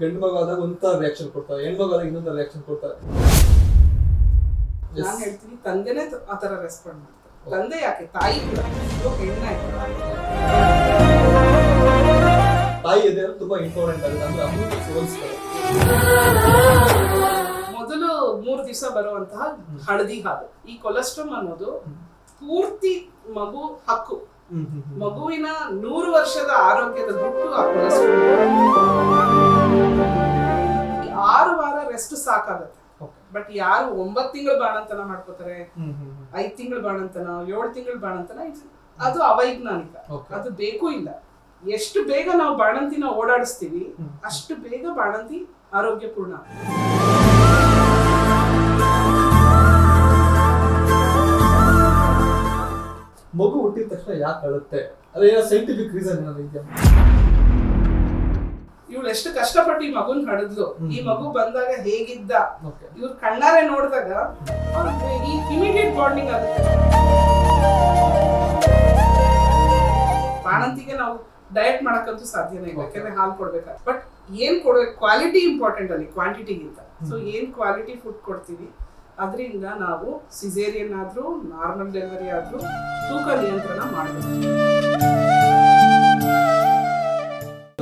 ಗಂಡು ಮಗ ಆದಾಗ ಒಂಥರ ರಿಯಾಕ್ಷನ್ ಕೊಡ್ತಾರೆ, ಹೆಣ್ಣು ಮಗ ಆದಾಗ ಇನ್ನೊಂದು ರಿಯಾಕ್ಷನ್ ಕೊಡ್ತಾರೆ. ನಾನು ಹೇಳ್ತೀನಿ ತಂದೆನೇ ಆ ತರ ರೆಸ್ಪಾಂಡ್ ಮಾಡ್ತಾರೆ. ತಂದೆ ಯಾಕೆ, ತಾಯಿ ಕೂಡ ಹೆಣ್ಣಾಯ್ತು. ತಾಯಿ ಇದೆ ತುಂಬಾ ಇಂಪಾರ್ಟೆಂಟ್ ಆಗುತ್ತೆ ಅಂದ್ರೆ ಅಮ್ಮನಿಗೆ ಹೋಲಿಸ್ತಾರೆ. ಮೊದಲು 3 ದಿವಸ ಬರುವಂತಹ ಹಳದಿ ಹಾಲು, ಈ ಕೊಲೆಸ್ಟ್ರಾಲ್ ಅನ್ನೋದು ಪೂರ್ತಿ ಮಗು ಹಕ್ಕು. ಮಗುವಿನ 100 ವರ್ಷದ ಆರೋಗ್ಯದ ಗುಟ್ಟು ಆ ಕೊಲೆಸ್ಟ್ರಾಲ್. 6 ವಾರ ರೆಸ್ಟ್ ಸಾಕಾಗತ್ತೆ. ಬಟ್ ಯಾರು 9 ತಿಂಗಳು ಬಾಣಂತನ ಮಾಡ್ಕೋತಾರೆ, 5 ತಿಂಗಳು ಬಾಣಂತನ, 7 ತಿಂಗಳು ಬಾಣಂತನ, ಅದು ಅವೈಜ್ಞಾನಿಕ. ಅದು ಬೇಕು ಇಲ್ಲ. ಎಷ್ಟು ಬೇಗ ನಾವು ಬಾಣಂತಿನ ಓಡಾಡಿಸ್ತೀವಿ ಅಷ್ಟು ಬೇಗ ಬಾಣಂತಿ ಆರೋಗ್ಯಪೂರ್ಣ. ಮಗು ಹುಟ್ಟಿದ ತಕ್ಷಣ ಯಾಕೆ ಅಳುತ್ತೆ? ಅದೇ ಸೈಂಟಿಫಿಕ್ ರೀಸನ್ ಏನಾದ್ರು ಇದೆಯಾ? ಇವಳು ಎಷ್ಟು ಕಷ್ಟಪಟ್ಟು ಈ ಮಗುನ್ ಹಡಿದ್ಲು, ಈ ಮಗು ಬಂದಾಗ ಹೇಗಿದ್ದ, ಇವ್ರು ಕಣ್ಣಾರೆ ನೋಡಿದಾಗ ಈ ಇಮಿಡಿಯೇಟ್ ಬಾಂಡಿಂಗ್ ಆಗುತ್ತೆ. ಬಾಣಂತಿಗೆ ನಾವು ಡಯಟ್ ಮಾಡಕ್ಕಂತೂ ಸಾಧ್ಯನೇ ಇಲ್ಲ, ಯಾಕಂದ್ರೆ ಹಾಲು ಕೊಡ್ಬೇಕಾದ್ರೆ. ಬಟ್ ಏನ್ ಕೊಡ್ಬೇಕು, ಕ್ವಾಲಿಟಿ ಇಂಪಾರ್ಟೆಂಟ್ ಅಲ್ಲಿ ಕ್ವಾಂಟಿಟಿಗಿಂತ. ಸೊ ಏನ್ ಕ್ವಾಲಿಟಿ ಫುಡ್ ಕೊಡ್ತೀವಿ ಅದರಿಂದ ನಾವು ಸಿಸೇರಿಯನ್ ಆದ್ರೂ ನಾರ್ಮಲ್ ಡೆಲಿವರಿ ಆದ್ರೂ ತೂಕ ನಿಯಂತ್ರಣ ಮಾಡಬೇಕು.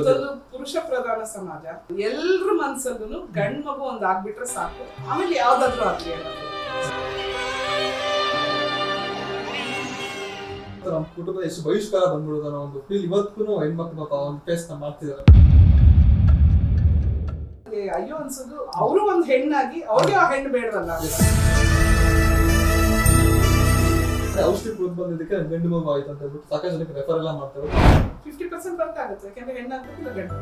ಇದೊಂದು ಪುರುಷ ಪ್ರಧಾನ ಸಮಾಜ. ಎಲ್ರ ಮನ್ಸಲ್ಲೂ ಗಂಡ್ ಮಗು ಒಂದ್ ಆಗ್ಬಿಟ್ರೆ ಸಾಕು, ಆಮೇಲೆ ಯಾವ್ದಾದ್ರು ಆಗ್ಲಿ ಅನ್ನೋದು. ನಮ್ಮ ಕುಟುಂಬ ಎಷ್ಟು ಬಹಿಷ್ಕಾರ ಬಂದ್ಬಿಡೋದು ಅನ್ನೋ ಒಂದು ಫೀಲ್ ಇವತ್ತಿಗೂ ಹೆಣ್ಮಕ್ಳು ಒಂದು ಫೇಸ್ ಮಾಡ್ತಿದ್ದಾರೆ. ಅಯ್ಯೋ ಅನ್ಸೋದು, ಅವರು ಒಂದ್ ಹೆಣ್ಣಾಗಿ ಅವ್ರಿಗೆ ಆ ಹೆಣ್ಣು ಬೇಡವಲ್ಲ. ಔಷಧಿ ಕುಡಿದು ಬಂದಿದ್ದಕ್ಕೆ ಗಂಡು ಮಗು ಆಯ್ತು ಅಂತ ಹೇಳ್ಬಿಟ್ಟು ಸಾಕಷ್ಟು ಜನಕ್ಕೆ ರೆಫರ್ ಎಲ್ಲ ಮಾಡ್ತಾರೆ. 50% ವರ್ಕ್ ಆಗುತ್ತೆ, ಯಾಕಂದ್ರೆ ಹೆಣ್ಣಾಗ್ಬೇಕಿಲ್ಲ ಗಂಡು.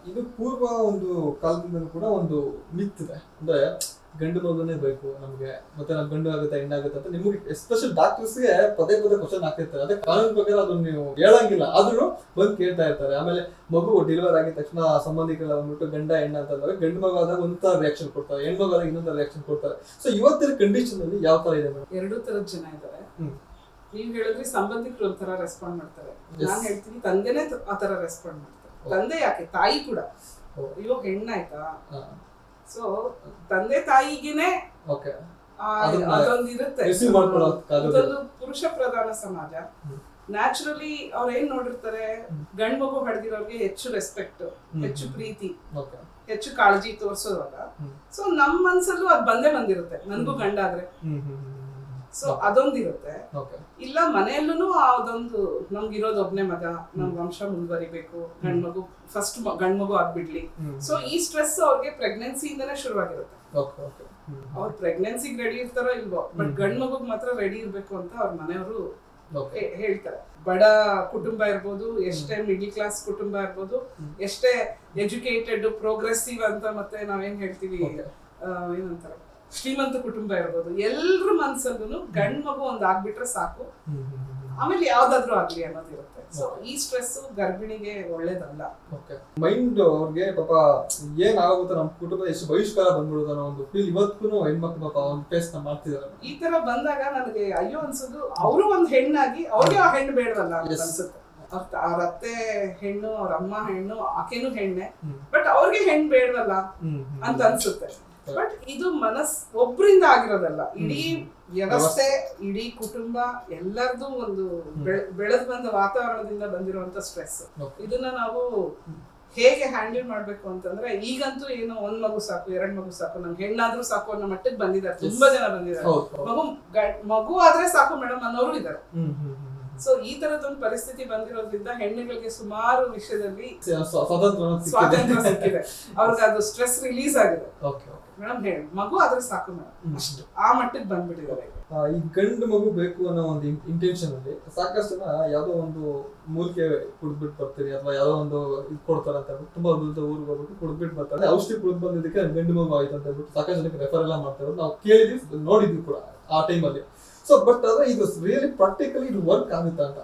ಇದು ಪೂರ್ವ ಒಂದು ಕಾಲದಿಂದ ಕೂಡ ಒಂದು ಮಿತ್ ಇದೆ, ಅಂದ್ರೆ ಗಂಡು ಮಗುನೇ ಬೇಕು ನಮ್ಗೆ, ಮತ್ತೆ ನಾವು ಗಂಡು ಆಗುತ್ತೆ ಹೆಣ್ಣಾಗುತ್ತೆ ಅಂತ ನಿಮ್ಗೆ ಎಸ್ಪೆಷಲ್ ಡಾಕ್ಟರ್ಸ್ಗೆ ಪದೇ ಕ್ವಶನ್ ಆಗ್ತಿರ್ತಾರೆ. ಅದೇ ಕಾನೂನು ಪ್ರಕಾರ ಅದನ್ನ ನೀವು ಹೇಳಂಗಿಲ್ಲ, ಆದ್ರೂ ಬಂದು ಕೇಳ್ತಾ ಇರ್ತಾರೆ. ಆಮೇಲೆ ಮಗು ಡೆಲಿವರ್ ಆಗಿದ ತಕ್ಷಣ ಸಂಬಂಧಿಕರೆಲ್ಲ ಬಂದ್ಬಿಟ್ಟು ಗಂಡ ಹೆಣ್ಣ ಅಂತಂದ್ರೆ ಗಂಡು ಮಗು ಆದಾಗ ಒಂಥರ ರಿಯಾಕ್ಷನ್ ಕೊಡ್ತಾರೆ, ಹೆಣ್ಣು ಮಗು ಆದಾಗ ಇನ್ನೊಂದು ರಿಯಾಕ್ಷನ್ ಕೊಡ್ತಾರೆ. ಸೊ ಇವತ್ತಿನ ಕಂಡೀಷನ್ ಅಲ್ಲಿ ಯಾವ ತರ ಇದೆ ಮೇಡಮ್? 2 ತರದ ಜನ ಇದ್ದಾರೆ. ನೀವ್ ಹೇಳಿದ್ರೆ ಸಂಬಂಧಿಕರು ಒಂಥರ ರೆಸ್ಪಾಂಡ್ ಮಾಡ್ತಾರೆ, ನಾನ್ ಹೇಳ್ತೀನಿ ತಂದೆನೇ ಆ ತರ ರೆಸ್ಪಾಂಡ್ ಮಾಡ್ತಾರೆ. ತಂದೆ ಯಾಕೆ, ತಾಯಿ ಕೂಡ ಅಯ್ಯೋ ಹೆಣ್ಣಾಯ್ತಾ. ಸೊ ತಂದೆ ತಾಯಿಗೆನೆ ಅದೊಂದಿರುತ್ತೆ. ಇದೊಂದು ಪುರುಷ ಪ್ರಧಾನ ಸಮಾಜ. ನ್ಯಾಚುರಲಿ ಅವ್ರು ಏನ್ ನೋಡಿರ್ತಾರೆ, ಗಂಡ್ ಮಗು ಹಡ್ದಿರೋರ್ಗೆ ಹೆಚ್ಚು ರೆಸ್ಪೆಕ್ಟ್, ಹೆಚ್ಚು ಪ್ರೀತಿ, ಹೆಚ್ಚು ಕಾಳಜಿ ತೋರ್ಸೋವಾಗ ಸೊ ನಮ್ ಮನ್ಸಲ್ಲೂ ಅದ್ ಬಂದಿರುತ್ತೆ, ನನ್ಗೂ ಗಂಡ ಆದ್ರೆ. ಸೊ ಅದೊಂದಿರುತ್ತೆ. ಇಲ್ಲ ಮನೆಯಲ್ಲೂ ಅದೊಂದು ನಮ್ಗಿರೋದು ಒಬ್ನೇ ಮಗ, ನಮ್ ವಂಶ ಮುಂದುವರಿಬೇಕು, ಗಂಡ್ಮಗು ಫಸ್ಟ್ ಗಂಡ್ಮಗು ಆಗ್ಬಿಡ್ಲಿ. ಸೊ ಈ ಸ್ಟ್ರೆಸ್ ಅವ್ರಿಗೆ ಪ್ರೆಗ್ನೆನ್ಸಿ ಇಂದಾನೆ ಶುರುವಾಗಿರುತ್ತೆ. ಅವ್ರ ಪ್ರೆಗ್ನೆನ್ಸಿಗೆ ರೆಡಿ ಇರ್ತಾರೋ ಇಲ್ವೋ, ಬಟ್ ಗಂಡ್ಮಗುಗ್ ಮಾತ್ರ ರೆಡಿ ಇರ್ಬೇಕು ಅಂತ ಅವ್ರ ಮನೆಯವರು ಹೇಳ್ತಾರೆ. ಬಡ ಕುಟುಂಬ ಇರ್ಬೋದು, ಎಷ್ಟೇ ಮಿಡಿಲ್ ಕ್ಲಾಸ್ ಕುಟುಂಬ ಇರ್ಬೋದು, ಎಷ್ಟೇ ಎಜುಕೇಟೆಡ್ ಪ್ರೋಗ್ರೆಸಿವ್ ಅಂತ ಮತ್ತೆ ನಾವೇನ್ ಹೇಳ್ತೀವಿ ಏನಂತಾರೆ ಶ್ರೀಮಂತ ಕುಟುಂಬ ಇರ್ಬೋದು, ಎಲ್ರ ಮನ್ಸಲ್ಲೂ ಗಂಡ್ ಮಗು ಒಂದ್ ಆಗ್ಬಿಟ್ರೆ ಸಾಕು, ಆಮೇಲೆ ಯಾವ್ದಾದ್ರು ಆಗ್ಲಿ ಅನ್ನೋದಿರುತ್ತೆ. ಸೊ ಈ ಸ್ಟ್ರೆಸ್ ಗರ್ಭಿಣಿಗೆ ಒಳ್ಳೇದಲ್ಲ. ಮೈಂಡ್ ಅವ್ರಿಗೆ ಪಾಪ ಏನ್ ಆಗುತ್ತೆ, ನಮ್ಮ ಕುಟುಂಬ ಎಷ್ಟು ಬಹಿಷ್ಕಾರ ಬಂದ್ಬಿಡೋದು ಅನ್ನೋ ಒಂದು ಫೀಲ್ ಇವತ್ತಿಗೂ ಹೆಣ್ಮಕ್ಳು ಪಾಪ ಒಂದು ಫೇಸ್ ಮಾಡ್ತಿದ್ದಾರೆ. ಈ ತರ ಬಂದಾಗ ನನಗೆ ಅಯ್ಯೋ ಅನ್ಸೋದು, ಅವರು ಒಂದ್ ಹೆಣ್ಣಾಗಿ ಅವ್ರಿಗೆ ಆ ಹೆಣ್ಣು ಬೇಡವಲ್ಲ ಅಂತ ಅನ್ಸುತ್ತೆ. ಅವ್ರ ಅತ್ತೆ ಹೆಣ್ಣು, ಅವ್ರ ಅಮ್ಮ ಹೆಣ್ಣು, ಆಕೆನೂ ಹೆಣ್ಣೆ, ಬಟ್ ಅವ್ರಿಗೆ ಹೆಣ್ಣು ಬೇಡವಲ್ಲ ಅಂತ ಅನ್ಸುತ್ತೆ. ಬಟ್ ಇದು ಒಬ್ರಿಂದ ಆಗಿರೋದಲ್ಲ, ಇಡೀ ವ್ಯವಸ್ಥೆ, ಇಡೀ ಕುಟುಂಬ ಎಲ್ಲರದು ಒಂದು ಬೆಳೆದು ಬಂದ ವಾತಾವರಣದಿಂದ ಬಂದಿರುವಂತ ಸ್ಟ್ರೆಸ್. ಇದನ್ನ ನಾವು ಹೇಗೆ ಹ್ಯಾಂಡಲ್ ಮಾಡ್ಬೇಕು ಅಂತಂದ್ರೆ, ಈಗಂತೂ ಏನು 1 ಮಗು ಸಾಕು, 2 ಮಗು ಸಾಕು, ನಮ್ಗೆ ಹೆಣ್ಣಾದ್ರೂ ಸಾಕು ಅನ್ನೋ ಮಟ್ಟಕ್ಕೆ ಬಂದಿದ್ದಾರೆ. ತುಂಬಾ ಜನ ಬಂದಿದ್ದಾರೆ. ಮಗು ಆದ್ರೆ ಸಾಕು ಮೇಡಮ್ ಅನ್ನೋರು ಇದ್ದಾರೆ. ಸೊ ಈ ತರದೊಂದು ಪರಿಸ್ಥಿತಿ ಬಂದಿರೋದ್ರಿಂದ ಹೆಣ್ಣುಗಳಿಗೆ ಸುಮಾರು ವಿಷಯದಲ್ಲಿ ಸ್ವಾತಂತ್ರ್ಯ ಸಿಕ್ಕಿದೆ, ಅವ್ರಿಗೆ ಅದು ಸ್ಟ್ರೆಸ್ ರಿಲೀಸ್ ಆಗಿದೆ. ಮೇಡಮ್ ಹೇಳಿ ಮಗು ಆದ್ರೆ ಸಾಕು ಮೇಡಮ್, ಅಷ್ಟು ಆ ಮಟ್ಟಕ್ಕೆ ಬಂದ್ಬಿಟ್ಟಿದ್ದಾರೆ. ಈ ಗಂಡು ಮಗು ಬೇಕು ಅನ್ನೋ ಒಂದು ಇಂಟೆನ್ಷನ್ ಅಲ್ಲಿ ಸಾಕಷ್ಟು ಜನ ಯಾವ್ದೋ ಒಂದು ಮೂಲಿಕೆ ಕುಡಿದ್ಬಿಟ್ಟು ಬರ್ತೀರಿ, ಅಥವಾ ಯಾವ್ದೋ ಒಂದು ಇದು ಕೊಡ್ತಾರೆ ಅಂತ ಹೇಳ್ಬಿಟ್ಟು ತುಂಬಾ ಊರಿಗೆ ಹೋಗ್ಬಿಟ್ಟು ಕುಡಿದ್ಬಿಟ್ಟು ಬರ್ತಾರೆ. ಔಷಧಿ ಕುಡಿದು ಬಂದಿದ್ದಕ್ಕೆ ಗಂಡು ಮಗು ಆಯ್ತು ಅಂತ ಹೇಳ್ಬಿಟ್ಟು ಸಾಕಷ್ಟು ಜನಕ್ಕೆ ರೆಫರ್ ಎಲ್ಲ ಮಾಡ್ತಾರೆ. ನಾವು ಕೇಳಿದ್ವಿ, ನೋಡಿದ್ವಿ ಕೂಡ ಆ ಟೈಮಲ್ಲಿ. ಸೊ ಬಟ್ ಆದ್ರೆ ಇದು ರಿಯಲಿ ಪ್ರಾಕ್ಟಿಕಲಿ ಇದು ವರ್ಕ್ ಆಗುತ್ತಾ ಅಂತ?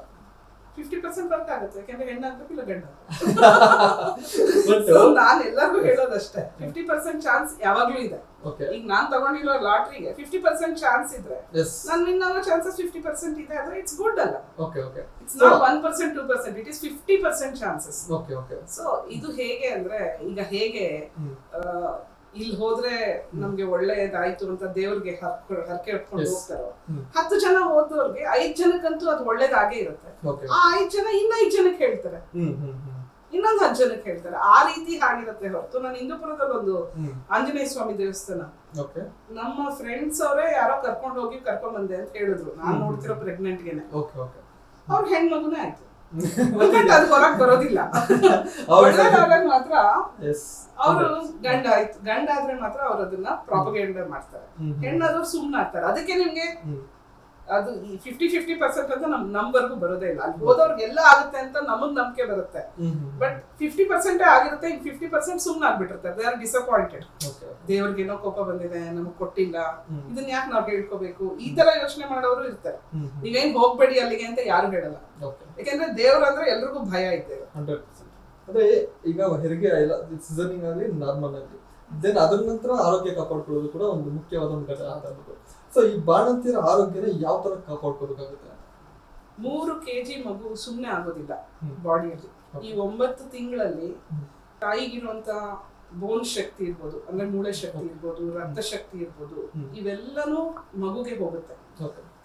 50% ವರ್ಕ್ ಆಗುತ್ತೆ, ಯಾಕಂದ್ರೆ ಹೆಣ್ಣಾಗ್ಬೇಕು ಇಲ್ಲ ಗಂಡ. ಬಟ್ ನಾನು ಎಲ್ಲರಿಗೂ ಹೇಳೋದಷ್ಟೇ, 50% ಚಾನ್ಸ್ ಯಾವಾಗ್ಲೂ ಇದೆ. ಓಕೆ ಈಗ ನಾನ್ ತಗೊಂಡಿರೋ ಲಾಟ್ರಿಗೆ 50% ಚಾನ್ಸ್ ಇದ್ರೆ ಎಸ್ ನಾನು ವಿನ್ ಆಗೋ ಚಾನ್ಸಸ್ 50% ಇದೆ ಅಂದ್ರೆ ಇಟ್ಸ್ ಗುಡ್ ಅಲ್ಲ. Okay okay it's not 1% 2%, it is 50% chances. Okay okay so ಇದು ಹೇಗೆ ಅಂದ್ರೆ, ಈಗ ಹೇಗೆ ಇಲ್ಲಿ ಹೋದ್ರೆ ನಮ್ಗೆ ಒಳ್ಳೇದಾಯ್ತು ಅಂತ ದೇವ್ರಿಗೆ ಹರಕೆ ಹೊತ್ಕೊಂಡು Yes. ಹೋಗ್ತಾರೋ, ಹ್ಮ್. 10 ಜನ ಹೋದವ್ರಿಗೆ 5 ಜನಕ್ಕಂತೂ ಅದು ಒಳ್ಳೇದಾಗೇ ಇರುತ್ತೆ. ಓಕೆ ಆ 5 ಜನ ಇನ್ನ 5 ಜನಕ್ಕೆ ಹೇಳ್ತಾರೆ, ಇನ್ನೊಂದು 10 ಜನಕ್ಕೆ ಹೇಳ್ತಾರೆ. ಆ ರೀತಿ ಆಗಿರುತ್ತೆ ಹೊರತು. ನಾನು ಇಂದೂಪುರದಲ್ಲಿ ಒಂದು ಆಂಜನೇಯ ಸ್ವಾಮಿ ದೇವಸ್ಥಾನ, ಓಕೆ ನಮ್ಮ ಫ್ರೆಂಡ್ಸ್ ಅವರೇ ಯಾರೋ ಕರ್ಕೊಂಡು ಹೋಗಿ ಕರ್ಕೊಂಡ್ ಬಂದೆ ಅಂತ ಹೇಳಿದ್ರು. ನಾನ್ ನೋಡ್ತಿರೋ ಪ್ರೆಗ್ನೆಂಟ್ ಗೆನೆ ಓಕೆ ಓಕೆ ಅವ್ರ ಹೆಣ್ಮಗುನೇ ಆಯ್ತು. ಅದು ಹೊರಗ್ ಬರೋದಿಲ್ಲ. ಒಳ್ಳೇದಾದಾಗ ಮಾತ್ರ ಎಸ್ ಅವರು ಗಂಡ ಆಯ್ತು, ಗಂಡ ಆದ್ರೆ ಮಾತ್ರ ಅವ್ರು ಅದನ್ನ ಪ್ರಾಪಗೇಂಡ ಮಾಡ್ತಾರೆ. ಹೆಣ್ಣಾದವ್ರು ಸುಮ್ನೆ ಆಗ್ತಾರೆ. ಅದಕ್ಕೆ ನಿಮ್ಗೆ ಅದು 50% ಅಂತ ನಮ್ವರೆಗೂ ಬರೋದೇ ಇಲ್ಲ. ಅಲ್ಲಿ ಹೋದವ್ರಿಗೆ ಎಲ್ಲ ಆಗುತ್ತೆ ಅಂತ ನಮಗ್ ನಂಬಿಕೆ ಬರುತ್ತೆ. ಬಟ್ 50% ಆಗಿರುತ್ತೆ, ಇನ್ 50% ಸುಮ್ನೆ ಆಗ್ಬಿಟ್ಟಿರ್ತಾರೆ. They are disappointed. ದೇವ್ರಿಗೆ ಏನೋ ಕೋಪ ಬಂದಿದೆ, ನಮಗ್ ಕೊಟ್ಟಿಲ್ಲ, ಇದನ್ನ ಯಾಕೆ ನಾವ್ ಹೇಳ್ಕೋಬೇಕು, ಈ ತರ ಯೋಚನೆ ಮಾಡೋರು ಇರ್ತಾರೆ. ನೀವೇನ್ ಹೋಗ್ಬೇಡಿ ಅಲ್ಲಿಗೆ ಅಂತ ಯಾರು ಹೇಳಲ್ಲ, ಯಾಕಂದ್ರೆ ದೇವ್ರ ಅಂದ್ರೆ ಎಲ್ರಿಗೂ ಭಯ ಇದ್ದೇವೆ. 100%. ಅಂದ್ರೆ ಈಗ ಹೆರಿಗೆ ಇಲ್ಲ, ಸೀಸನಿಂಗ್ ಆಗಲಿ ನಾರ್ಮಲ್ ಆಗಲಿ, ದೆನ್ ಅದರ ನಂತರ ಆರೋಗ್ಯ ಕಾಪಾಡ್ಕೊಳ್ಳೋದು ಕೂಡ ಒಂದು ಮುಖ್ಯವಾದ ಒಂದು ಘಟನೆ ಅಂತ ಅನ್ಬೋದು. ಸೊ ಈ ಬಾಣಂತಿಯರ ಆರೋಗ್ಯನ ಯಾವ ತರ ಕಾಪಾಡ್ಕೋಬೇಕಾಗುತ್ತೆ? 3 kg ಮಗು ಸುಮ್ನೆ ಆಗೋದಿಲ್ಲ ಬಾಡಿಯಲ್ಲಿ. ಈ 9 ತಿಂಗಳಲ್ಲಿ ತಾಯಿಗಿರುವಂತ ಬೋನ್ ಶಕ್ತಿ ಇರ್ಬೋದು, ಅಂದ್ರೆ ಮೂಳೆ ಶಕ್ತಿ ಇರ್ಬೋದು, ರಕ್ತ ಶಕ್ತಿ ಇರ್ಬೋದು, ಇವೆಲ್ಲನೂ ಮಗುಗೆ ಹೋಗುತ್ತೆ.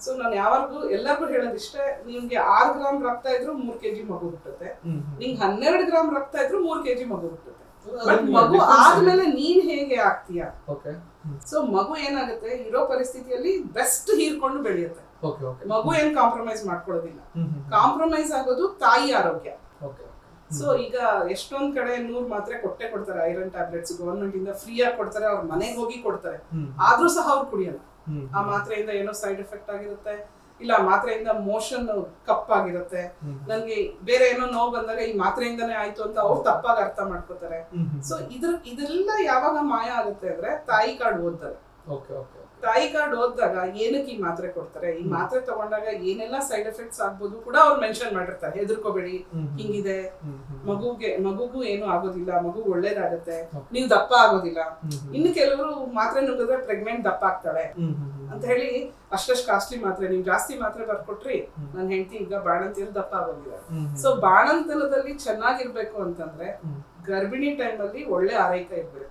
ಸೊ ನಾನು ಯಾವಾಗೂ ಎಲ್ಲರಿಗೂ ಹೇಳೋದಿಷ್ಟೇ, ನಿಮ್ಗೆ 6 ಗ್ರಾಮ್ ರಕ್ತ ಇದ್ರು 3 kg ಮಗು ಹುಟ್ಟುತ್ತೆ, ನಿಂಗೆ 12 ಗ್ರಾಮ್ ರಕ್ತ ಇದ್ರು 3 kg ಮಗು ಹುಟ್ಟುತ್ತೆ. ಬಟ್ ಮಗು ಆದ್ಮೇಲೆ ನೀನ್ ಹೇಗೆ ಆಗ್ತೀಯ? ಸೊ ಮಗು ಏನಾಗುತ್ತೆ, ಇರೋ ಪರಿಸ್ಥಿತಿಯಲ್ಲಿ ಬೆಸ್ಟ್ ಹೀರ್ಕೊಂಡು ಬೆಳೆಯುತ್ತೆ. ಮಗು ಏನ್ ಕಾಂಪ್ರಮೈಸ್ ಮಾಡ್ಕೊಳ್ಳೋದಿಲ್ಲ. ಕಾಂಪ್ರಮೈಸ್ ಆಗೋದು ತಾಯಿ ಆರೋಗ್ಯ. ಸೊ ಈಗ ಎಷ್ಟೊಂದ್ ಕಡೆ 100 ಮಾತ್ರೆ ಕೊಡ್ತಾರೆ, ಐರನ್ ಟ್ಯಾಬ್ಲೆಟ್ಸ್ ಗವರ್ಮೆಂಟ್ ಇಂದ ಫ್ರೀ ಆಗಿ ಕೊಡ್ತಾರೆ, ಅವ್ರ ಮನೆಗೆ ಹೋಗಿ ಕೊಡ್ತಾರೆ. ಆದ್ರೂ ಸಹ ಅವ್ರು ಕುಡಿಯಲ್ಲ. ಆ ಮಾತ್ರೆಯಿಂದ ಏನೋ ಸೈಡ್ ಎಫೆಕ್ಟ್ ಆಗಿರುತ್ತೆ, ಇಲ್ಲ ಮಾತ್ರೆಯಿಂದ ಮೋಷನ್ ಕಪ್ಪಾಗಿರುತ್ತೆ, ನನ್ಗೆ ಬೇರೆ ಏನೋ ನೋವು ಬಂದಾಗ ಈ ಮಾತ್ರೆಯಿಂದಾನೇ ಆಯ್ತು ಅಂತ ಅವ್ರು ತಪ್ಪಾಗಿ ಅರ್ಥ ಮಾಡ್ಕೋತಾರೆ. ಸೊ ಇದೆಲ್ಲ ಯಾವಾಗ ಮಾಯ ಆಗುತ್ತೆ ಅಂದ್ರೆ ತಾಯಿ ಕಾರ್ಡ್ ಓದ್ತಾರೆ. ತಾಯಿ ಕಾರ್ಡ್ ಓದಿದಾಗ ಏನಕ್ಕೆ ಈ ಮಾತ್ರೆ ಕೊಡ್ತಾರೆ, ಈ ಮಾತ್ರೆ ತಗೊಂಡಾಗ ಏನೆಲ್ಲ ಸೈಡ್ ಎಫೆಕ್ಟ್ಸ್ ಆಗ್ಬೋದು ಕೂಡ ಅವ್ರು ಮೆನ್ಷನ್ ಮಾಡಿರ್ತಾರೆ. ಹೆದರ್ಕೋಬೇಡಿ, ಹಿಂಗಿದೆ, ಮಗುಗೂ ಏನು ಆಗೋದಿಲ್ಲ, ಮಗು ಒಳ್ಳೇದಾಗತ್ತೆ, ನೀವು ದಪ್ಪ ಆಗೋದಿಲ್ಲ. ಇನ್ನು ಕೆಲವರು ಮಾತ್ರೆ ನುಂಗಿದ್ರೆ ಪ್ರೆಗ್ನೆಂಟ್ ದಪ್ಪ ಆಗ್ತಾಳೆ ಅಂತ ಹೇಳಿ ಅಷ್ಟಷ್ಟು ಕಾಸ್ಟ್ಲಿ ಮಾತ್ರೆ, ನೀವು ಜಾಸ್ತಿ ಮಾತ್ರೆ ಬರ್ಕೊಟ್ರಿ, ನನ್ನ ಹೆಂಡತಿ ಈಗ ಬಾಣಂತಿಯಲ್ಲಿ ದಪ್ಪ ಆಗೋದಿಲ್ಲ. ಸೊ ಬಾಣಂತನದಲ್ಲಿ ಚೆನ್ನಾಗಿರ್ಬೇಕು ಅಂತಂದ್ರೆ ಗರ್ಭಿಣಿ ಟೈಮ್ ಅಲ್ಲಿ ಒಳ್ಳೆ ಆರೈಕೆ ಇರ್ಬೇಕು.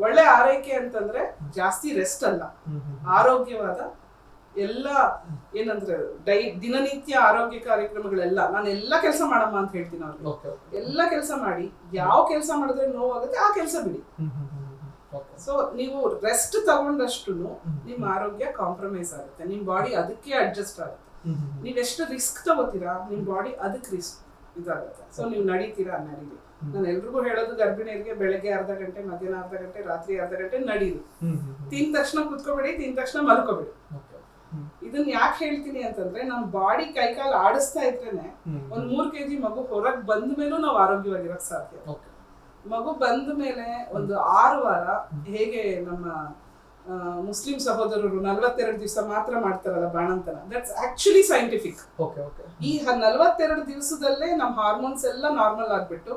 ಒಳ್ಳೆ ಆರೈಕೆ ಅಂತಂದ್ರೆ ಜಾಸ್ತಿ ರೆಸ್ಟ್ ಅಲ್ಲ, ಆರೋಗ್ಯವಾದ ಎಲ್ಲ ಏನಂದ್ರೆ ದಿನನಿತ್ಯ ಆರೋಗ್ಯ ಕಾರ್ಯಕ್ರಮಗಳೆಲ್ಲ, ನಾನು ಎಲ್ಲಾ ಕೆಲಸ ಮಾಡಮ್ಮ ಅಂತ ಹೇಳ್ತೀನಿ ಅವ್ರಿಗೆ. ಎಲ್ಲಾ ಕೆಲಸ ಮಾಡಿ, ಯಾವ ಕೆಲಸ ಮಾಡಿದ್ರೆ ನೋವಾಗುತ್ತೆ ಆ ಕೆಲಸ ಬಿಡಿ. ಸೊ ನೀವು ರೆಸ್ಟ್ ತಗೊಂಡಷ್ಟು ನಿಮ್ ಆರೋಗ್ಯ ಕಾಂಪ್ರಮೈಸ್ ಆಗುತ್ತೆ, ನಿಮ್ ಬಾಡಿ ಅದಕ್ಕೆ ಅಡ್ಜಸ್ಟ್ ಆಗುತ್ತೆ. ನೀವೆಷ್ಟು ರಿಸ್ಕ್ ತಗೋತೀರಾ, ನಿಮ್ ಬಾಡಿ ಅದಕ್ಕೆ ರಿಸ್ಕ್ ಇದಾಗುತ್ತೆ. ಸೊ ನೀವು ನಡೀತೀರಾ, ನಡೀರಿ. ನಾನು ಎಲ್ರಿಗೂ ಹೇಳೋದು ಗರ್ಭಿಣಿಯರಿಗೆ ಬೆಳಗ್ಗೆ ಅರ್ಧ ಗಂಟೆ, ಮಧ್ಯಾಹ್ನ ಅರ್ಧ ಗಂಟೆ, ರಾತ್ರಿ ಅರ್ಧ ಗಂಟೆ ನಡೀರಿ. ತಿಂದ ತಕ್ಷಣ ಕುತ್ಕೋಬೇಡಿ, ತಿಂದ ತಕ್ಷಣ ಮಲ್ಕೋಬೇಡಿ. ಇದನ್ನ ಯಾಕೆ ಹೇಳ್ತೀನಿ ಅಂತಂದ್ರೆ, ನಮ್ ಬಾಡಿ ಕೈಕಾಲು ಆಡಿಸ್ತಾ ಇದ್ರೇನೆ ಒಂದ್ 3 kg ಮಗು ಹೊರಗ್ ಬಂದ ಮೇಲೂ ನಾವು ಆರೋಗ್ಯವಾಗಿರಕ್ ಸಾಧ್ಯ. ಮಗು ಬಂದ ಮೇಲೆ ಒಂದು 6 ವಾರ ಹೇಗೆ ನಮ್ಮ ಮುಸ್ಲಿಂ ಸಹೋದರರು 42 ದಿವಸ ಮಾತ್ರ ಮಾಡ್ತಾರಲ್ಲ ಬಾಣಂತನ, ದಟ್ಸ್ ಆಕ್ಚುಲಿ ಸೈಂಟಿಫಿಕ್. ಈ 42 ದಿವಸದಲ್ಲೇ ನಮ್ಮ ಹಾರ್ಮೋನ್ಸ್ ಎಲ್ಲ ನಾರ್ಮಲ್ ಆಗ್ಬಿಟ್ಟು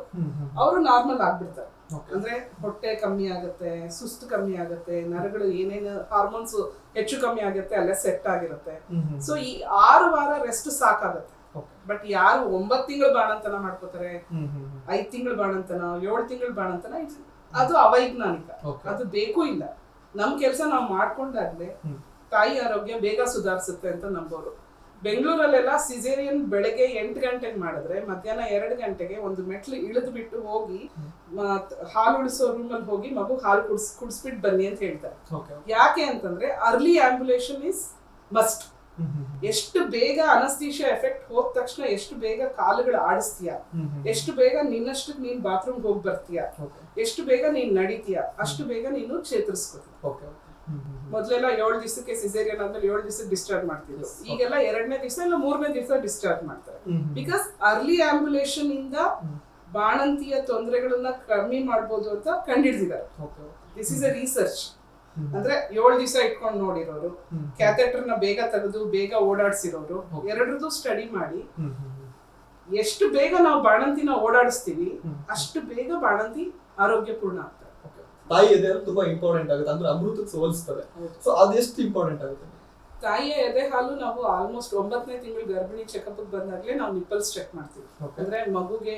ಅವರು ನಾರ್ಮಲ್ ಆಗ್ಬಿಡ್ತಾರೆ. ಅಂದ್ರೆ ಹೊಟ್ಟೆ ಕಮ್ಮಿ ಆಗುತ್ತೆ, ಸುಸ್ತು ಕಮ್ಮಿ ಆಗುತ್ತೆ, ನರಗಳು ಏನೇನು ಹಾರ್ಮೋನ್ಸ್ ಹೆಚ್ಚು ಕಮ್ಮಿ ಆಗುತ್ತೆ ಅಲ್ಲೇ ಸೆಟ್ ಆಗಿರುತ್ತೆ. ಸೊ ಈ 6 ವಾರ ರೆಸ್ಟ್ ಸಾಕಾಗತ್ತೆ. ಬಟ್ ಯಾರು 9 ತಿಂಗಳು ಬಾಣಂತನ ಮಾಡ್ಕೋತಾರೆ, 5 ತಿಂಗಳು ಬಾಣಂತನ, 7 ತಿಂಗಳು ಬಾಣಂತನ, ಅದು ಅವೈಜ್ಞಾನಿಕ, ಅದು ಬೇಕು ಇಲ್ಲ. ನಮ್ ಕೆಲ್ಸ ನಾವು ಮಾಡ್ಕೊಂಡಾಗ್ಲೇ ತಾಯಿ ಆರೋಗ್ಯ ಬೇಗ ಸುಧಾರಿಸುತ್ತೆ ಅಂತ ನಂಬೋರು. ಬೆಂಗಳೂರಲ್ಲೆಲ್ಲ ಸಿಸೇರಿಯನ್ ಬೆಳಗ್ಗೆ 8 ಗಂಟೆಗೆ ಮಾಡಿದ್ರೆ ಮಧ್ಯಾಹ್ನ 2 ಗಂಟೆಗೆ ಒಂದು ಮೆಟ್ಲು ಇಳಿದು ಬಿಟ್ಟು ಹೋಗಿ ಹಾಲು ಉಳಿಸೋ ರೂಮಲ್ಲಿ ಹೋಗಿ ಮಗು ಹಾಲು ಕುಡಿಸ್ಬಿಟ್ಟು ಬನ್ನಿ ಅಂತ ಹೇಳ್ತಾರೆ. ಯಾಕೆ ಅಂತಂದ್ರೆ ಅರ್ಲಿ ಆಂಬ್ಯುಲೇಷನ್ ಇಸ್ ಮಸ್ಟ್. ಎಷ್ಟು ಬೇಗ ಅನಸ್ತೇಶಿಯಾ ಎಫೆಕ್ಟ್ ಹೋದ ತಕ್ಷಣ ಎಷ್ಟು ಬೇಗ ಕಾಲುಗಳು ಆಡಿಸ್ತೀಯ, ಎಷ್ಟು ಬೇಗ ನಿನ್ನಷ್ಟಕ್ಕೆ ನೀನ್ ಬಾತ್ರೂಮ್ ಹೋಗಿ ಬರ್ತೀಯ, ಎಷ್ಟು ಬೇಗ ನೀನ್ ನಡೀತೀಯ, ಅಷ್ಟು ಬೇಗ ನೀನು ಚೇತರಿಸ್ಕೋತೀಯ. ಮೊದ್ಲೆಲ್ಲ 7 ದಿವಸಕ್ಕೆ ಸಿಸೇರಿಯನ್ ಆದ್ಮೇಲೆ 7 ದಿವಸಕ್ಕೆ ಡಿಸ್ಚಾರ್ಜ್ ಮಾಡ್ತಿದ್ರು. ಈಗೆಲ್ಲ 2ನೇ ದಿವಸ ಇಲ್ಲ 3ನೇ ದಿವಸ ಡಿಸ್ಚಾರ್ಜ್ ಮಾಡ್ತಾರೆ. ಬಿಕಾಸ್ ಅರ್ಲಿ ಆಂಬ್ಯುಲೇಷನ್ ಇಂದ ಬಾಣಂತಿಯ ತೊಂದರೆಗಳನ್ನ ಕಮ್ಮಿ ಮಾಡ್ಬೋದು ಅಂತ ಕಂಡಿಡ್ದಿದ್ದಾರೆ. This is a research. ಅಂದ್ರೆ 7 ದಿವಸ ಇಟ್ಕೊಂಡು ನೋಡಿರೋರು, ಕ್ಯಾಥೆಟರ್ ನ ಬೇಗ ತೆಗೆದು ಬೇಗ ಓಡಾಡ್ಸಿರೋರು, ಎರಡರದ್ದು ಸ್ಟಡಿ ಮಾಡಿ ಎಷ್ಟು ಬೇಗ ನಾವು ಬಾಣಂತಿನ ಓಡಾಡಿಸ್ತೀವಿ ಅಷ್ಟು ಬೇಗ ಬಾಣಂತಿ ಆರೋಗ್ಯಪೂರ್ಣ ಆಗ್ತಾರೆ. ತಾಯಿ ಎದೆ ತುಂಬಾ ಇಂಪಾರ್ಟೆಂಟ್ ಆಗುತ್ತೆ, ಅಂದ್ರೆ ಅಮೃತಕ್ಕೆ ಹೋಲಿಸ್ತಾರೆ. ಸೊ ಅದೆಷ್ಟು ಇಂಪಾರ್ಟೆಂಟ್ ಆಗುತ್ತೆ? ತಾಯಿಯ ಎದೆ ಹಾಲು ನಾವು ಆಲ್ಮೋಸ್ಟ್ 9ನೇ ತಿಂಗಳು ಗರ್ಭಿಣಿ ಚೆಕಪ್ ಬಂದಾಗ್ಲೇ ನಾವು ನಿಪ್ಪಲ್ಸ್ ಚೆಕ್ ಮಾಡ್ತೀವಿ. ಅಂದ್ರೆ ಮಗುಗೆ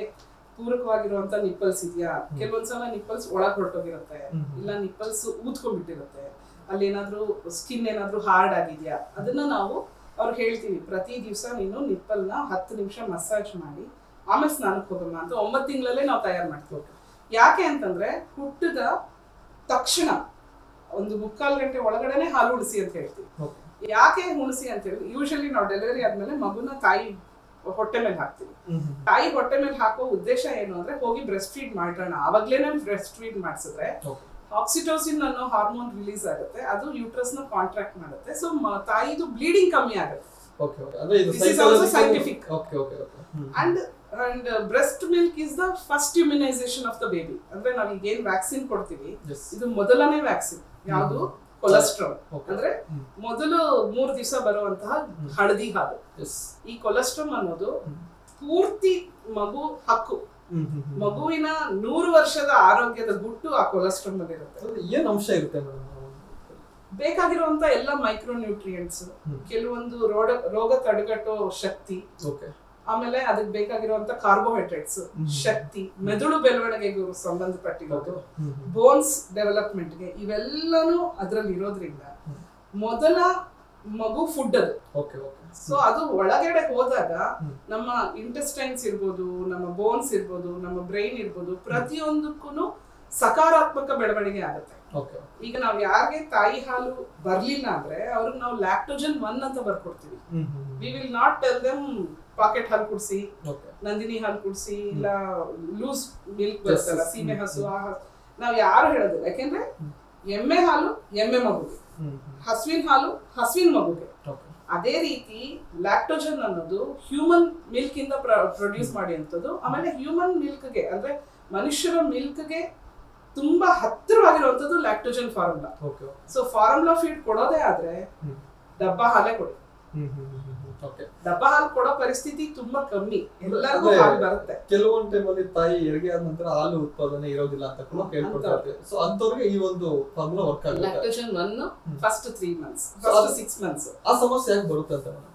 ಪೂರಕವಾಗಿರುವಂತ ನಿಪ್ಪಲ್ಸ್ ಇದೆಯಾ. ಕೆಲವೊಂದ್ಸಲ ನಿಪ್ಪಲ್ಸ್ ಒಳಗ್ ಹೊರಟೋಗಿರುತ್ತೆ, ಇಲ್ಲ ನಿಪ್ಪಲ್ಸ್ ಊದ್ಕೊಂಡ್ಬಿಟ್ಟಿರುತ್ತೆ, ಅಲ್ಲಿ ಏನಾದ್ರೂ ಸ್ಕಿನ್ ಏನಾದ್ರೂ ಹಾರ್ಡ್ ಆಗಿದ್ಯಾ, ಅದನ್ನ ನಾವು ಅವ್ರಿಗೆ ಹೇಳ್ತೀವಿ ಪ್ರತಿ ದಿವಸ ನೀನು ನಿಪ್ಪಲ್ನ 10 ನಿಮಿಷ ಮಸಾಜ್ ಮಾಡಿ ಆಮೇಲೆ ಸ್ನಾನಕ್ಕೆ ಹೋಗಮ್ಮ ಅಂತ 9 ತಿಂಗಳಲ್ಲೇ ನಾವು ತಯಾರು ಮಾಡ್ತೀವಿ. ಯಾಕೆ ಅಂತಂದ್ರೆ ಹುಟ್ಟಿದ ತಕ್ಷಣ 1.25 ಗಂಟೆ ಒಳಗಡೆನೆ ಹಾಲು ಉಳಿಸಿ ಅಂತ ಹೇಳ್ತೀವಿ. ಯಾಕೆ ಉಳಿಸಿ ಅಂತ ಹೇಳಿ, ಯೂಶಲಿ ನಾವು ಡೆಲಿವರಿ ಆದ್ಮೇಲೆ ಮಗುನ ತಾಯಿ ಹೊಟ್ಟೆ ಮೇಲೆ ಹಾಕ್ತೀವಿ. ತಾಯಿ ಹೊಟ್ಟೆ ಮೇಲೆ ಹಾಕೋ ಉದ್ದೇಶ ಏನು ಅಂದ್ರೆ ಹೋಗಿ ಬ್ರೆಸ್ಟ್ ಫೀಡ್ ಮಾಡೋಣ, ಅವಾಗ್ಲೇನೆ ಬ್ರೆಸ್ಟ್ ಫೀಡ್ ಮಾಡಿಸಿದ್ರೆ ಆಕ್ಸಿಟೋಸಿನ್ ಅನ್ನೋ ಹಾರ್ಮೋನ್ ರಿಲೀಸ್ ಆಗುತ್ತೆ, ಅದು ಯೂಟ್ರಸ್ ನ ಕಾಂಟ್ರಾಕ್ಟ್ ಮಾಡುತ್ತೆ. ಸೊ ತಾಯಿದು ಬ್ಲೀಡಿಂಗ್ ಕಮ್ಮಿ ಆಗುತ್ತೆ. This is also scientific. And breast milk is the first immunization of the baby. ಅಂದ್ರೆ ನಾವು ಈಗ ಏನ್ ವ್ಯಾಕ್ಸಿನ್ ಕೊಡ್ತೀವಿ, ಇದು ಮೊದಲನೇ ವ್ಯಾಕ್ಸಿನ್. ಯಾವುದು? ಕೊಲೆಸ್ಟ್ರಾಲ್. ಅಂದ್ರೆ ಮೊದಲು 3 ದಿವಸ ಬರುವಂತಹ ಹಳದಿ ಹಾಲು. ಈ ಕೊಲೆಸ್ಟ್ರಾಲ್ ಅನ್ನೋದು ಪೂರ್ತಿ ಮಗು ಹಕ್ಕು. ಮಗುವಿನ 100 ವರ್ಷದ ಆರೋಗ್ಯದ ಗುಟ್ಟು ಆ ಕೊಲೆಸ್ಟ್ರಾಲ್ ನಲ್ಲಿ ಇರುತ್ತೆ. ಏನ್ ಅಂಶ ಇರುತ್ತೆ ಮೇಡಮ್? ಬೇಕಾಗಿರುವಂತ ಎಲ್ಲ ಮೈಕ್ರೋ ನ್ಯೂಟ್ರಿಯೆಂಟ್ಸ್, ಕೆಲವೊಂದು ರೋಗ ತಡೆಗಟ್ಟೋ ಶಕ್ತಿ, ಆಮೇಲೆ ಅದಕ್ಕೆ ಬೇಕಾಗಿರುವಂತ ಕಾರ್ಬೋಹೈಡ್ರೇಟ್ಸ್, ಶಕ್ತಿ, ಮೆದುಳು ಬೆಳವಣಿಗೆಗೂ ಸಂಬಂಧಪಟ್ಟಿರೋದು, ಬೋನ್ಸ್ ಡೆವಲಪ್ಮೆಂಟ್ಗೆ, ಇವೆಲ್ಲನೂ ಅದರಲ್ಲಿ ಇರೋದ್ರಿಂದ ಮೊದಲ ಮಗು ಫುಡ್ ಅದು. ಸೊ ಅದು ಒಳಗಡೆ ಹೋದಾಗ ನಮ್ಮ ಇಂಟೆಸ್ಟೈನ್ಸ್ ಇರ್ಬೋದು, ನಮ್ಮ ಬೋನ್ಸ್ ಇರ್ಬೋದು, ನಮ್ಮ ಬ್ರೈನ್ ಇರ್ಬೋದು, ಪ್ರತಿಯೊಂದಕ್ಕೂ ಸಕಾರಾತ್ಮಕ ಬೆಳವಣಿಗೆ ಆಗುತ್ತೆ. ಈಗ ನಾವು ಯಾರಿಗೆ ತಾಯಿ ಹಾಲು ಬರ್ಲಿಲ್ಲ ಅಂದ್ರೆ ಅವ್ರಿಗೆ ನಾವು ಲ್ಯಾಕ್ಟೋಜನ್ 1 ಅಂತ ಬರ್ಕೊಡ್ತೀವಿ. We will not tell them packet ಹಾಲು ಕುಡಿಸಿ, ನಂದಿನಿ ಹಾಲು ಕುಡಿಸಿ, ಇಲ್ಲ ಲೂಸ್ ಮಿಲ್ಕ್ ಬರ್ತಲ್ಲ ಸೀಮೆ ಹಸು, ನಾವು ಯಾರು ಹೇಳೋದಿಲ್ಲ. ಯಾಕೆಂದ್ರೆ ಎಮ್ಮೆ ಹಾಲು ಎಮ್ಮೆ ಮಗುಗೆ, ಹಸುವಿನ ಹಾಲು ಹಸುವಿನ ಮಗುಗೆ. ಅದೇ ರೀತಿ ಲ್ಯಾಕ್ಟೋಜನ್ ಅನ್ನೋದು ಹ್ಯೂಮನ್ ಮಿಲ್ಕ್ ಇಂದ ಪ್ರೊಡ್ಯೂಸ್ ಮಾಡಿ ಅಂತದ್ದು. ಆಮೇಲೆ ಹ್ಯೂಮನ್ ಮಿಲ್ಕ್ಗೆ ಅಂದ್ರೆ ಮನುಷ್ಯರ ಮಿಲ್ಕ್ಗೆ ತುಂಬಾ ಹತ್ತಿರವಾಗಿರುವಂತದ್ದು Lactogen formula. So formula feed ಕೊಡೋದೇ ಆದ್ರೆ ಡಬ್ಬಾ ಹಾಲೇ ಕೊಡಿ. ಡಬ್ಬಾ ಹಾಲು ಕೊಡೋ ಪರಿಸ್ಥಿತಿ ತುಂಬಾ ಕಮ್ಮಿ, ಎಲ್ಲರಿಗೂ ಹಾಲು ಬರುತ್ತೆ. ಕೆಲವೊಂದು ಟೈಮಲ್ಲಿ ತಾಯಿ ಹೆರಿಗೆ ಆದ ನಂತರ ಹಾಲು ಉತ್ಪಾದನೆ ಇರೋದಿಲ್ಲ ಅಂತ ಕೂಡ ಕೇಳ್ಕೊಳ್ತಾರೆ. ಸೊ ಅಂತವ್ರಿಗೆ ಈ ಒಂದು ಫಾರ್ಮುಲಾ ವರ್ಕ್ ಆಗುತ್ತೆ. Lactogen 1 first 3 months, first 6 months. ಆ ಸಮಸ್ಯೆ ಯಾಕೆ ಬರುತ್ತೆ ಅಂತ?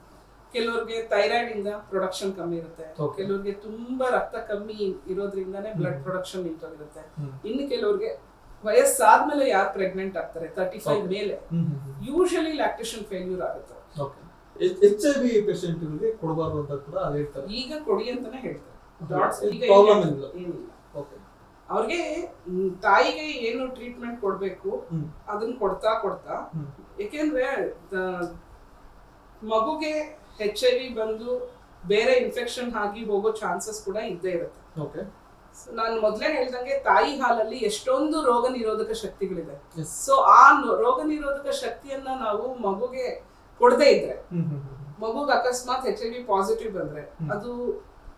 ಕೆಲವ್ರಿಗೆ ಥೈರಾಯ್ಡ್ ಇಂದ ಪ್ರೊಡಕ್ಷನ್ ಕಮ್ಮಿ ಇರುತ್ತೆ, ಕೆಲವ್ರಿಗೆ ತುಂಬಾ ರಕ್ತ ಕಮ್ಮಿ ಇರೋದ್ರಿಂದಾನೇ ಬ್ಲಡ್ ಪ್ರೊಡಕ್ಷನ್ ನಿಂತೋಗಿರುತ್ತೆ. ಇನ್ನು ಕೆಲವ್ರಿಗೆ ವಯಸ್ಸಾದ್ಮೇಲೆ ಯಾರು ಪ್ರೆಗ್ನೆಂಟ್ ಆಗ್ತಾರೆ 35 ಮೇಲೆ, ಯೂಶಲಿ ಲ್ಯಾಕ್ಟೇಷನ್ ಫೇಲ್ಯೂರ್ ಆಗುತ್ತೆ. HIV ಪೇಷಂಟ್ಗಳಿಗೆ ಕೊಡಬಾರ್ದು ಅಂತ ಕೂಡ ಹೇಳ್ತಾರೆ. ಈಗ ಕೊಡಿ ಅಂತಾನೆ ಹೇಳ್ತಾರೆ. ಅವ್ರಿಗೆ ತಾಯಿಗೆ ಏನು ಟ್ರೀಟ್ಮೆಂಟ್ ಕೊಡ್ಬೇಕು ಅದನ್ನ ಕೊಡ್ತಾ ಯಾಕೆಂದ್ರೆ ಮಗುಗೆ HIV ಬಂದು ಬೇರೆ ಇನ್ಫೆಕ್ಷನ್ ಆಗಿ ಹೋಗೋ ಚಾನ್ಸಸ್ ಕೂಡ ಇದ್ದೇ ಇರುತ್ತೆ. ನಾನು ಮೊದಲೇ ಹೇಳ್ದಂಗೆ ತಾಯಿ ಹಾಲಲ್ಲಿ ಎಷ್ಟೊಂದು ರೋಗ ನಿರೋಧಕ ಶಕ್ತಿಗಳಿದೆ. ಸೊ ಆ ರೋಗ ನಿರೋಧಕ ಶಕ್ತಿಯನ್ನ ನಾವು ಮಗುಗೆ ಕೊಡದೇ ಇದ್ರೆ, ಮಗುಗೆ ಅಕಸ್ಮಾತ್ HIV ಪಾಸಿಟಿವ್ ಬಂದ್ರೆ ಅದು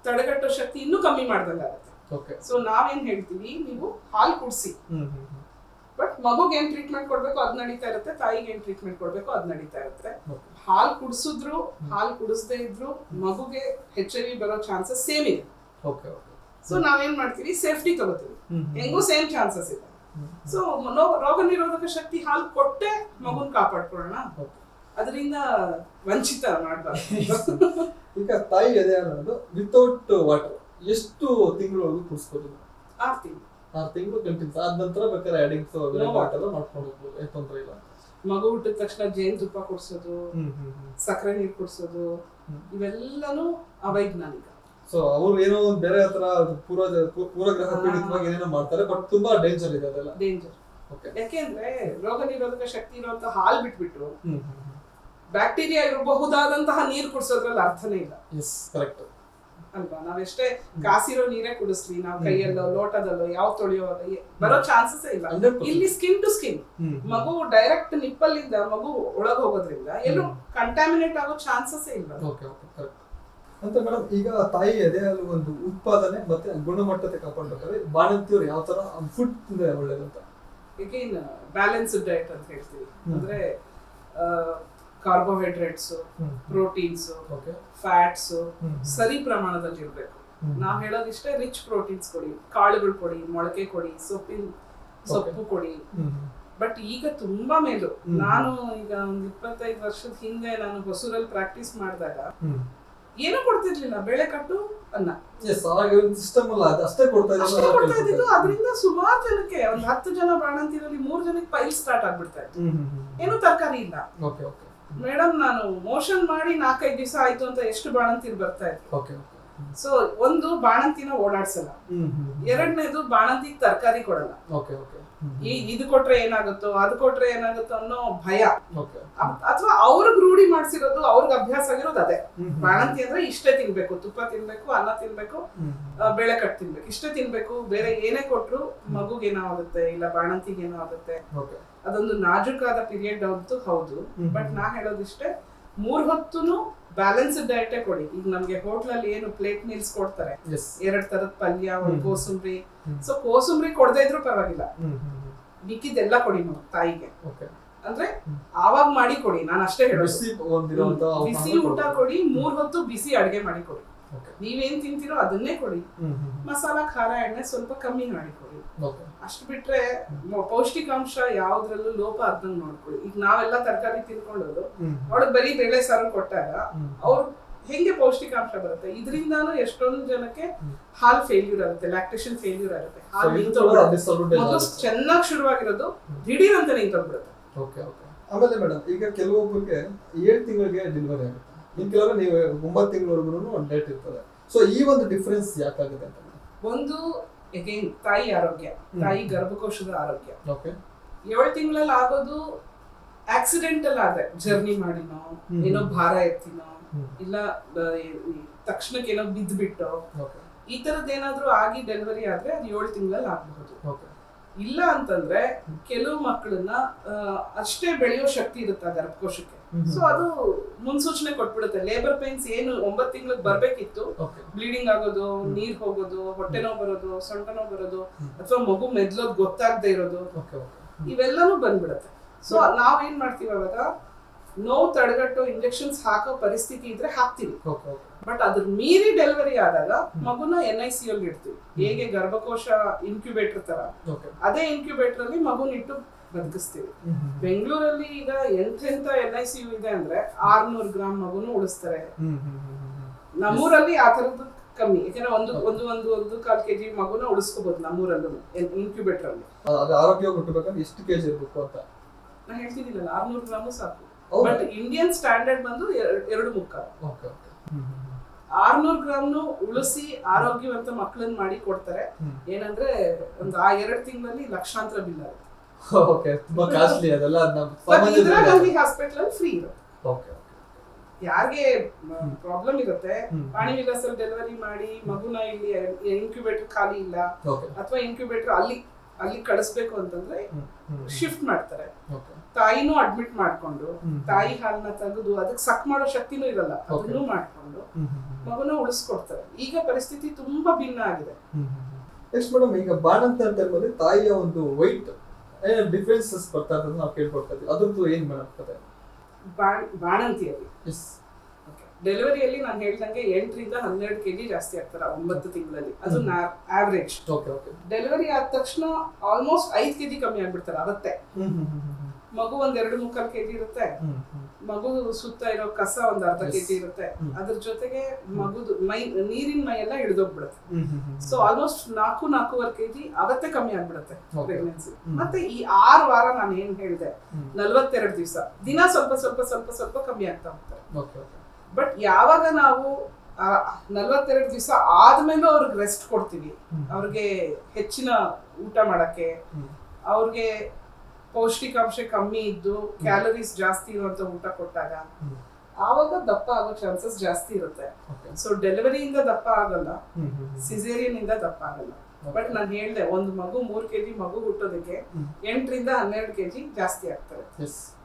ತಡೆಗಟ್ಟೋ ಶಕ್ತಿ ಇನ್ನೂ ಕಮ್ಮಿ ಮಾಡ್ದಂಗಾಗುತ್ತೆ. ಸೊ ನಾವೇನ್ ಹೇಳ್ತೀವಿ, ನೀವು ಹಾಲು ಕುಡಿಸಿ, ಬಟ್ ಮಗುಗೆ ಏನ್ ಟ್ರೀಟ್ಮೆಂಟ್ ಕೊಡ್ಬೇಕು ಅದ್ ನಡೀತಾ ಇರುತ್ತೆ, ತಾಯಿಗೆ ಏನ್ ಟ್ರೀಟ್ಮೆಂಟ್ ಕೊಡ್ಬೇಕು ಅದ್ ನಡೀತಾ ಇರುತ್ತೆ. ಹಾಲು ಕುಡಿಸಿದ್ರು ಹಾಲು ಕುಡಿಸದೇ ಇದ್ರು ಮಗುಗೆ HIV ಬರೋ ಚಾನ್ಸಸ್ ಸೇಮ್ ಇದೆ. ಸೊ ನಾವೇನ್ ಮಾಡ್ತೀವಿ, ಸೇಫ್ಟಿ ತಗೋತೀವಿ, ಹೆಂಗೂ ಸೇಮ್ ಚಾನ್ಸಸ್ ಇದೆ. ಸೊ ರೋಗ ನಿರೋಧಕ ಶಕ್ತಿ ಹಾಲು ಕೊಟ್ಟೆ ಮಗುನ್ ಕಾಪಾಡ್ಕೊಳ್ಳೋಣ, ಅದರಿಂದ ವಂಚಿತ ಮಾಡಬಾರ್ದು. ಈಗ ತಾಯಿ ಎದೆ ಅನ್ನೋದು ವಿತೌಟ್ ವಾಟರ್ ಎಷ್ಟು ತಿಂಗಳವರೆಗೂ ಕುಡಿಸ್ಬೋದು? 6 ತಿಂಗಳು ಕಂಟಿನ್ಯೂಸ್. ಆದ ನಂತರ ಬೇಕಾದ್ರೆ ಆಡಿಂಗ್ಸ್ ವಾಟರ್ ಮಾಡ್ಕೊಂಡು ಹೋಗ್ಬೋದು, ತೊಂದರೆ ಇಲ್ಲ. ಮಗು ಹುಟ್ಟಿದ ತಕ್ಷಣ ಜೇನುತುಪ್ಪ ಕುಡಿಸೋದು, ಸಕ್ಕರೆ ನೀರು ಕುಡಿಸೋದು, ಇವೆಲ್ಲನೂ ಅವೈಜ್ಞಾನಿಕ. ಸೊ ಅವರು ಏನೋ ಒಂದು ಬೇರೆ ತರ ಪೂರ್ವಗ್ರಹ ಪೀಡಿತವಾಗಿ ಏನೇನೋ ಮಾಡ್ತಾರೆ, ಬಟ್ ತುಂಬಾ ಡೇಂಜರ್ ಇದೆ ಅದೆಲ್ಲ. ಡೇಂಜರ್ ಯಾಕೆಂದ್ರೆ ರೋಗ ನಿರೋಧಕ ಶಕ್ತಿ ಇರುವಂತ ಹಾಲು ಬಿಟ್ಬಿಟ್ಟು ಬ್ಯಾಕ್ಟೀರಿಯಾ ಇರಬಹುದಾದಂತಹ ನೀರು ಕುಡಿಸೋದ್ರಲ್ಲಿ ಅರ್ಥನೇ ಇಲ್ಲ. ಕರೆಕ್ಟ್ ಅಲ್ವಾ? ನಾವೆಷ್ಟೇ ಕಾಸಿರೋ ನೀರೇ ಕುಡಿಸ್ಲಿ, ನಾವು ಕೈಯಲ್ಲೋ ಲೋಟದಲ್ಲೋ ಯಾವ ತೊಳೆಯೋ ಬರೋ ಚಾನ್ಸಸ್ ಇಲ್ಲ. ಇಲ್ಲಿ ಸ್ಕಿನ್ ಟು ಸ್ಕಿನ್ ಮಗು ಡೈರೆಕ್ಟ್ ನಿಪ್ಪಲ್ ಇಂದ ಮಗು ಒಳಗ್ ಹೋಗೋದ್ರಿಂದ ಎಲ್ಲೂ ಕಂಟಾಮಿನೇಟ್ ಆಗೋ ಚಾನ್ಸಸ್ ಇಲ್ಲ. ಅಂತ ಮೇಡಮ್, ಈಗ ತಾಯಿ ಎದೆ ಹಾಲು ಒಂದು ಉತ್ಪಾದನೆ ಮತ್ತೆ ಗುಣಮಟ್ಟತೆ ಕಾಪಾಡಬೇಕಾದ್ರೆ ಬಾಣಂತಿಯವರು ಯಾವ ತರ ಫುಡ್ ತಿಂದ್ರೆ ಒಳ್ಳೇದಂತ? ಬ್ಯಾಲೆನ್ಸ್ಡ್ ಡಯಟ್ ಅಂತ ಹೇಳ್ತೀವಿ. ಅಂದ್ರೆ ಕಾರ್ಬೋಹೈಡ್ರೇಟ್ಸ್, ಪ್ರೋಟೀನ್ಸ್, ಫ್ಯಾಟ್ಸ್ ಸರಿ ಪ್ರಮಾಣದಲ್ಲಿ ಇರಬೇಕು. ನಾವ್ ಹೇಳೋದಿಷ್ಟೇ, ರಿಚ್ ಪ್ರೋಟೀನ್ಸ್ ಕೊಡಿ, ಕಾಳುಗಳು ಕೊಡಿ, ಮೊಳಕೆ ಕೊಡಿ, ಸೊಪ್ಪು ಕೊಡಿ. ಬಟ್ ಈಗ ತುಂಬಾ ಮೇಲು. ನಾನು ಈಗ ಒಂದು 25 ವರ್ಷದ ಹಿಂದೆ ನಾನು ಹೊಸೂರಲ್ಲಿ ಪ್ರಾಕ್ಟೀಸ್ ಮಾಡಿದಾಗ ಏನೂ ಕೊಡ್ತಿರ್ಲಿಲ್ಲ, ಬೇಳೆ ಕಟ್ಟು ಅನ್ನ ಅಷ್ಟೇ ಕೊಡ್ತಾ ಇದ್ದಿದ್ದು. ಅದರಿಂದ ಸುಮಾರು ಜನಕ್ಕೆ, ಒಂದು 10 ಜನ ಬಾಣಂತಿರಲ್ಲಿ 3 ಜನಕ್ಕೆ ಪೈಲ್ ಸ್ಟಾರ್ಟ್ ಆಗ್ಬಿಡ್ತಾ ಇತ್ತು. ಏನು ತರಕಾರಿ ಇಲ್ಲ. ಮೇಡಮ್, ನಾನು ಮೋಷನ್ ಮಾಡಿ 4-5 ದಿವಸ ಆಯ್ತು ಅಂತ ಎಷ್ಟು ಬಾಣಂತಿರು ಬರ್ತಾ ಇತ್ತು. ಸೊ ಒಂದು ಬಾಣಂತಿನ ಓಡಾಡ್ಸಲ್ಲ, ಎರಡನೇದು ಬಾಣಂತಿಗೆ ತರಕಾರಿ ಕೊಡಲ್ಲ. ಇದು ಕೊಟ್ರೆ ಏನಾಗುತ್ತೋ ಅದು ಕೊಟ್ರೆ ಏನಾಗುತ್ತೋ ಅನ್ನೋ ಭಯ, ಅಥವಾ ಅವ್ರಿಗೆ ರೂಢಿ ಮಾಡ್ಸಿರೋದು, ಅವ್ರಿಗೆ ಅಭ್ಯಾಸ ಆಗಿರೋದು ಅದೇ. ಬಾಣಂತಿ ಅಂದ್ರೆ ಇಷ್ಟೇ ತಿನ್ಬೇಕು, ತುಪ್ಪ ತಿನ್ಬೇಕು, ಅನ್ನ ತಿನ್ಬೇಕು, ಬೇಳೆ ಕಟ್ ತಿನ್ಬೇಕು, ಇಷ್ಟೇ ತಿನ್ಬೇಕು. ಬೇರೆ ಏನೇ ಕೊಟ್ರು ಮಗುಗೇನೋ ಆಗುತ್ತೆ, ಇಲ್ಲ ಬಾಣಂತಿಗೇನೋ ಆಗುತ್ತೆ. ಅದೊಂದು ನಾಜೂಕಾದ ಪೀರಿಯಡ್ ಅಂತೂ ಹೌದು. ಬಟ್ ನಾ ಹೇಳೋದಿಷ್ಟೇ, 3 ಹೊತ್ತುನು ಬ್ಯಾಲೆನ್ಸ್ಡ್ ಡಯಟೇ ಕೊಡಿ. ಈಗ ನಮ್ಗೆ ಹೋಟ್ಲಲ್ಲಿ ಏನು ಪ್ಲೇಟ್ ಮೀಲ್ಸ್ ಕೊಡ್ತಾರೆ, 2 ತರದ ಪಲ್ಯ, ಒಂದು ಕೋಸಂಬರಿ. ಸೊ ಕೋಸಂಬರಿ ಕೊಡದೇ ಇದ್ರು ಪರವಾಗಿಲ್ಲ, ಮಿಕ್ಕಿದೆಲ್ಲ ಕೊಡಿ ನಾವು ತಾಯಿಗೆ. ಅಂದ್ರೆ ಆವಾಗ ಮಾಡಿ ಕೊಡಿ, ನಾನು ಅಷ್ಟೇ ಹೇಳೋದು. ಬಿಸಿ ಊಟ ಕೊಡಿ, 3 ಹೊತ್ತು ಬಿಸಿ ಅಡಿಗೆ ಮಾಡಿ ಕೊಡಿ. ನೀವೇನ್ ತಿಂತೀರೋ ಅದನ್ನೇ ಕೊಡಿ. ಮಸಾಲ, ಖಾರ, ಎಣ್ಣೆ ಸ್ವಲ್ಪ ಕಮ್ಮಿ ಮಾಡಿ ಕೊಡಿ. ಅಷ್ಟು ಬಿಟ್ರೆ ಪೌಷ್ಟಿಕಾಂಶ ಯಾವ್ದ್ರಲ್ಲೂ ಲೋಪ ಆದಂಗ್ ನೋಡ್ಕೊಳ್ಳಿ. ಈಗ ನಾವೆಲ್ಲ ತರಕಾರಿ ತಿನ್ಕೊಳ್ಳೋದು, ಅವಳಿಗೆ ಬರೀ ಬೇಳೆ ಸಾರು ಕೊಟ್ಟಾಗ ಅವ್ರು ಹೆಂಗೆ ಪೌಷ್ಟಿಕಾಂಶ ಬರುತ್ತೆ? ಇದರಿಂದಾನು ಎಷ್ಟೊಂದು ಜನಕ್ಕೆ ಹಾಲ್ ಫೇಲ್ಯೂರ್ ಆಗುತ್ತೆ, ಲ್ಯಾಕ್ಟೇಷನ್ ಫೇಲ್ಯೂರ್ ಆಗುತ್ತೆ. ಹಾಲು ಚೆನ್ನಾಗಿ ಶುರುವಾಗಿರೋದು ದಿಢೀರ್ ಅಂತ ನಿಂತೋಗ್ಬಿಡುತ್ತೆ. ಆಮೇಲೆ ಮೇಡಮ್, ಈಗ ಕೆಲವೊಬ್ಬರಿಗೆ 7 ತಿಂಗಳಿಗೆ ಡೆಲಿವರಿ ಆಗುತ್ತೆ, ಇನ್ ಕೆಲವರು ನೀವು 9 ತಿಂಗಳವರೆಗೂ ಡೇಟ್ ಇರ್ತದೆ. ಸೊ ಈ ಒಂದು ಡಿಫರೆನ್ಸ್ ಯಾಕಾಗುತ್ತೆ ಅಂತ? ಒಂದು ಅಗೈನ್ ತಾಯಿ ಆರೋಗ್ಯ, ತಾಯಿ ಗರ್ಭಕೋಶದ ಆರೋಗ್ಯ. 7 ತಿಂಗಳಲ್ಲಿ ಆಗೋದು ಆಕ್ಸಿಡೆಂಟಲ್ ಆದ್ರೆ, ಜರ್ನಿ ಮಾಡಿನೋ, ಏನೋ ಭಾರ ಎತ್ತಿನೋ, ಇಲ್ಲ ತಕ್ಷಣಕ್ಕೆ ಏನೋ ಬಿದ್ದ್ಬಿಟ್ಟೋ, ಈ ತರದ್ ಏನಾದ್ರೂ ಆಗಿ ಡೆಲಿವರಿ ಆದ್ರೆ ಅದು 7 ತಿಂಗಳಲ್ಲಿ ಆಗಬಹುದು. ಇಲ್ಲ ಅಂತಂದ್ರೆ ಕೆಲವು ಮಕ್ಕಳನ್ನ ಅಷ್ಟೇ ಬೆಳೆಯೋ ಶಕ್ತಿ ಇರುತ್ತೆ ಗರ್ಭಕೋಶಕ್ಕೆ. ಸೊ ಅದು ಮುನ್ಸೂಚನೆ ಕೊಟ್ಬಿಡುತ್ತೆ. ಲೇಬರ್ ಪೇನ್ಸ್ ಏನು 9 ತಿಂಗಳಿಗೆ ಬರ್ಬೇಕಿತ್ತು, ಬ್ಲೀಡಿಂಗ್ ಆಗೋದು, ನೀರ್ ಹೋಗೋದು, ಹೊಟ್ಟೆ ನೋವು ಬರೋದು, ಸೊಂಟ ನೋವು ಬರೋದು, ಅಥವಾ ಮಗು ಮೆದ್ಲೋದ್ ಗೊತ್ತಾಗದೆ ಇರೋದು, ಇವೆಲ್ಲಾನು ಬಂದ್ಬಿಡುತ್ತೆ. ಸೊ ನಾವೇನ್ ಮಾಡ್ತೀವಿ, ಅವಾಗ ನೋವು ತಡೆಗಟ್ಟೋ ಇಂಜೆಕ್ಷನ್ಸ್ ಹಾಕೋ ಪರಿಸ್ಥಿತಿ ಇದ್ರೆ ಹಾಕ್ತಿವಿ. ಬಟ್ ಅದ್ರ ಮೀರಿ ಡೆಲಿವರಿ ಆದಾಗ ಮಗುನ NICU ಅಲ್ಲಿ ಇಡ್ತೀವಿ. ಹೇಗೆ ಗರ್ಭಕೋಶ ಇನ್ಕ್ಯುಬೇಟರ್ ತರ, ಅದೇ ಇನ್ಕ್ಯುಬೇಟರ್ ಅಲ್ಲಿ ಮಗುನ ಇಟ್ಟು ಬದುಕಿಸ್ತೀವಿ. ಬೆಂಗಳೂರಲ್ಲಿ ಈಗ ಎಂತೆಂತ NICU ಇದೆ ಅಂದ್ರೆ 600 ಗ್ರಾಮ್ ಮಗುನು ಉಳಿಸ್ತಾರೆ. ನಮ್ಮೂರಲ್ಲಿ ಆ ತರದ್ದು ಕಮ್ಮಿ, ಯಾಕಂದ್ರೆ ಒಂದು 1.25 kg ಮಗುನ ಉಳಿಸ್ಕೋಬಹುದು ನಮ್ಮೂರಲ್ಲೂ ಇನ್ಕ್ಯುಬೇಟರ್ ಅಲ್ಲಿ. ಆರೋಗ್ಯ ಹುಟ್ಟಬೇಕಾದ್ರೆ ಎಷ್ಟು ಕೆಜಿ ಇರಬೇಕು ಅಂತ ನಾ ಹೇಳ್ತಿದ್ದೀನಲ್ಲ, 600 ಗ್ರಾಮು ಸಾಕು. ಬಟ್ ಇಂಡಿಯನ್ ಸ್ಟ್ಯಾಂಡರ್ಡ್ ಬಂದು 2.25. 600 ಗ್ರಾಮ್ನು ಉಳಿಸಿ ಆರೋಗ್ಯವಂತ ಮಕ್ಕಳನ್ನ ಮಾಡಿ ಕೊಡ್ತಾರೆ. ಏನಂದ್ರೆ ಒಂದು ಆ 2 ತಿಂಗಳಲ್ಲಿ ಲಕ್ಷಾಂತರ ಬಿಲ್ ಆಗುತ್ತೆ. ಹಾಸ್ಪಿಟಲ್ ಫ್ರೀ ಇರುತ್ತೆ. ಯಾರಿಗೆ ಪ್ರಾಬ್ಲಮ್ ಇರುತ್ತೆ, ಪಾಣಿ ವಿಲಾಸಲ್ಲಿ ಡೆಲಿವರಿ ಮಾಡಿ ಮಗುನ ಇಲ್ಲಿ ಇನ್ಕ್ಯುಬೇಟರ್ ಖಾಲಿ ಇಲ್ಲ, ಅಥವಾ ಇನ್ಕ್ಯುಬೇಟರ್ ಅಲ್ಲಿ ಕಳಿಸ್ಬೇಕು ಅಂತಂದ್ರೆ ಶಿಫ್ಟ್ ಮಾಡ್ತಾರೆ. ತಾಯಿನೂ ಅಡ್ಮಿಟ್ ಮಾಡ್ಕೊಂಡು, ತಾಯಿ ಹಾಲನ್ನ ತೆಗೆದು ಅದಕ್ಕೆ ಸಕ್ ಮಾಡೋ ಶಕ್ತಿನೂ ಇರಲ್ಲ, ಅದನ್ನು ಮಾಡ್ಕೊಂಡು ಮಗುನ ಉಳಿಸ್ಕೊಡ್ತಾರೆ. ಈಗ ಪರಿಸ್ಥಿತಿ ತುಂಬಾ ಭಿನ್ನ ಆಗಿದೆ. ನೆಕ್ಸ್ಟ್ ಮೇಡಮ್, ಈಗ ಬಾಣಂತ ಟೈಮಲ್ಲಿ ತಾಯಿಯ ಒಂದು weight ಡಿಫರೆನ್ಸಸ್ ಬರ್ತಾ ಇರೋದು ನಾವು ಕೇಳ್ಕೊಳ್ತಾ ಇದ್ದೀವಿ. ಅದ್ರದ್ದು ಏನ್ ಮಾಡ್ತದೆ ಬಾಣಂತಿಯಲ್ಲಿ? ಡೆಲಿವರಿಯಲ್ಲಿ ನಾನು ಹೇಳ್ದಂಗೆ 8 ರಿಂದ 12 kg ಜಾಸ್ತಿ ಆಗ್ತಾರೆ 9 ತಿಂಗಳಲ್ಲಿ. ಅದು ಆವರೇಜ್. ಡೆಲಿವರಿ ಆದ ತಕ್ಷಣ ಆಲ್ಮೋಸ್ಟ್ 5 kg ಕಮ್ಮಿ ಆಗ್ಬಿಡ್ತಾರೆ ಅವತ್ತೆ. ಮಗು 1.25 kg ಇರುತ್ತೆ, ಮಗು ಸುತ್ತ ಇರೋ ಕಸ 1/2 kg ಇರುತ್ತೆ, ಅದ್ರ ಜೊತೆಗೆ ಮಗುದು ನೀರಿನ ಮೈ ಎಲ್ಲ ಹಿಡಿದೋಗ್ಬಿಡುತ್ತೆ. ಸೊ ಆಲ್ಮೋಸ್ಟ್ 4-4.5 kg ಅವತ್ತೆ ಕಮ್ಮಿ ಆಗ್ಬಿಡುತ್ತೆ ಪ್ರೆಗ್ನೆನ್ಸಿ. ಮತ್ತೆ ಈ 6 ವಾರ ನಾನು ಏನ್ ಹೇಳಿದೆ, 42 ದಿವಸ ದಿನ ಸ್ವಲ್ಪ ಸ್ವಲ್ಪ ಸ್ವಲ್ಪ ಸ್ವಲ್ಪ ಕಮ್ಮಿ ಆಗ್ತಾ ಹೋಗ್ತಾರೆ. ಬಟ್ ಯಾವಾಗ ನಾವು 42 ದಿವಸ ಆದ್ಮೇಲೆ ಅವ್ರಿಗೆ ರೆಸ್ಟ್ ಕೊಡ್ತೀವಿ, ಅವ್ರಿಗೆ ಹೆಚ್ಚಿನ ಊಟ ಮಾಡಕ್ಕೆ, ಅವ್ರಿಗೆ ಪೌಷ್ಟಿಕಾಂಶ ಕಮ್ಮಿ ಇದ್ದು ಕ್ಯಾಲರೀಸ್ ಜಾಸ್ತಿ ಇರುವಂತ ಊಟ ಕೊಟ್ಟಾಗ ಆವಾಗ ದಪ್ಪ ಆಗೋ ಚಾನ್ಸಸ್ ಜಾಸ್ತಿ ಇರುತ್ತೆ. ಸೊ ಡೆಲಿವರಿಯಿಂದ ದಪ್ಪ ಆಗಲ್ಲ, ಸಿಸೇರಿಯನ್ ಇಂದ ದಪ್ಪ ಆಗಲ್ಲ. ಬಟ್ ನಾನು ಹೇಳ್ದೆ, ಒಂದು ಮಗು 3 kg ಮಗು ಹುಟ್ಟೋದಕ್ಕೆ 8 ರಿಂದ 12 kg ಜಾಸ್ತಿ ಆಗ್ತಾರೆ.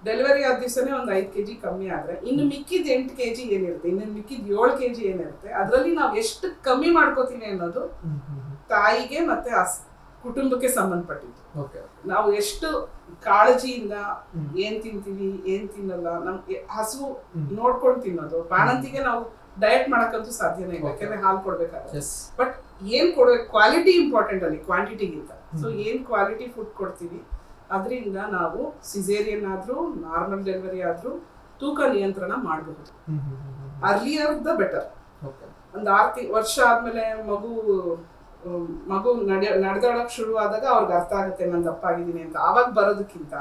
ಡೆಲಿವರಿ ಆದ ದಿವಸನೇ ಒಂದು 5 kg ಕಮ್ಮಿ ಆದ್ರೆ ಇನ್ನು ಮಿಕ್ಕಿದ 8 kg ಏನಿರುತ್ತೆ, ಇನ್ನು ಮಿಕ್ಕಿದ 7 kg ಏನಿರುತ್ತೆ, ಅದರಲ್ಲಿ ನಾವು ಎಷ್ಟು ಕಮ್ಮಿ ಮಾಡ್ಕೋತೀವಿ ಅನ್ನೋದು ತಾಯಿಗೆ ಮತ್ತೆ ಕುಟುಂಬಕ್ಕೆ ಸಂಬಂಧಪಟ್ಟಿದ್ದು. ನಾವು ಎಷ್ಟು ಕಾಳಜಿಯಿಂದ ಏನ್ ತಿಂತೀವಿ ಏನ್ ತಿನ್ನಲ್ಲ ನಮ್ಗೆ ಹಸು ನೋಡ್ಕೊಂಡು ತಿನ್ನೋದು. ಬಾಣಂತಿಗೆ ನಾವು ಡಯಟ್ ಮಾಡಕ್ಕಂತೂ ಸಾಧ್ಯನೇ ಇಲ್ಲ, ಯಾಕಂದ್ರೆ ಹಾಲು ಕೊಡ್ಬೇಕಾಗುತ್ತೆ. ಬಟ್ ಏನ್ ಕೊಡ್ಬೇಕು, ಕ್ವಾಲಿಟಿ ಇಂಪಾರ್ಟೆಂಟ್ ಅಲ್ಲಿ ಕ್ವಾಂಟಿಟಿಗಿಂತ. ಸೊ ಏನ್ ಕ್ವಾಲಿಟಿ ಫುಡ್ ಕೊಡ್ತೀವಿ ಅದರಿಂದ ನಾವು ಸಿಸೇರಿಯನ್ ಆದ್ರೂ ನಾರ್ಮಲ್ ಡೆಲಿವರಿ ಆದ್ರೂ ತೂಕ ನಿಯಂತ್ರಣ ಮಾಡಬಹುದು. Earlier the better. ಒಂದು 6 ವರ್ಷ ಆದ್ಮೇಲೆ ಮಗು ನಡೆದಾಡಕ್ ಶುರು ಆದಾಗ ಅವ್ರಿಗೆ ಅರ್ಥ ಆಗುತ್ತೆ ನಾನು ದಪ್ಪ ಆಗಿದ್ದೀನಿ ಅಂತ. ಆವಾಗ ಬರೋದಕ್ಕಿಂತ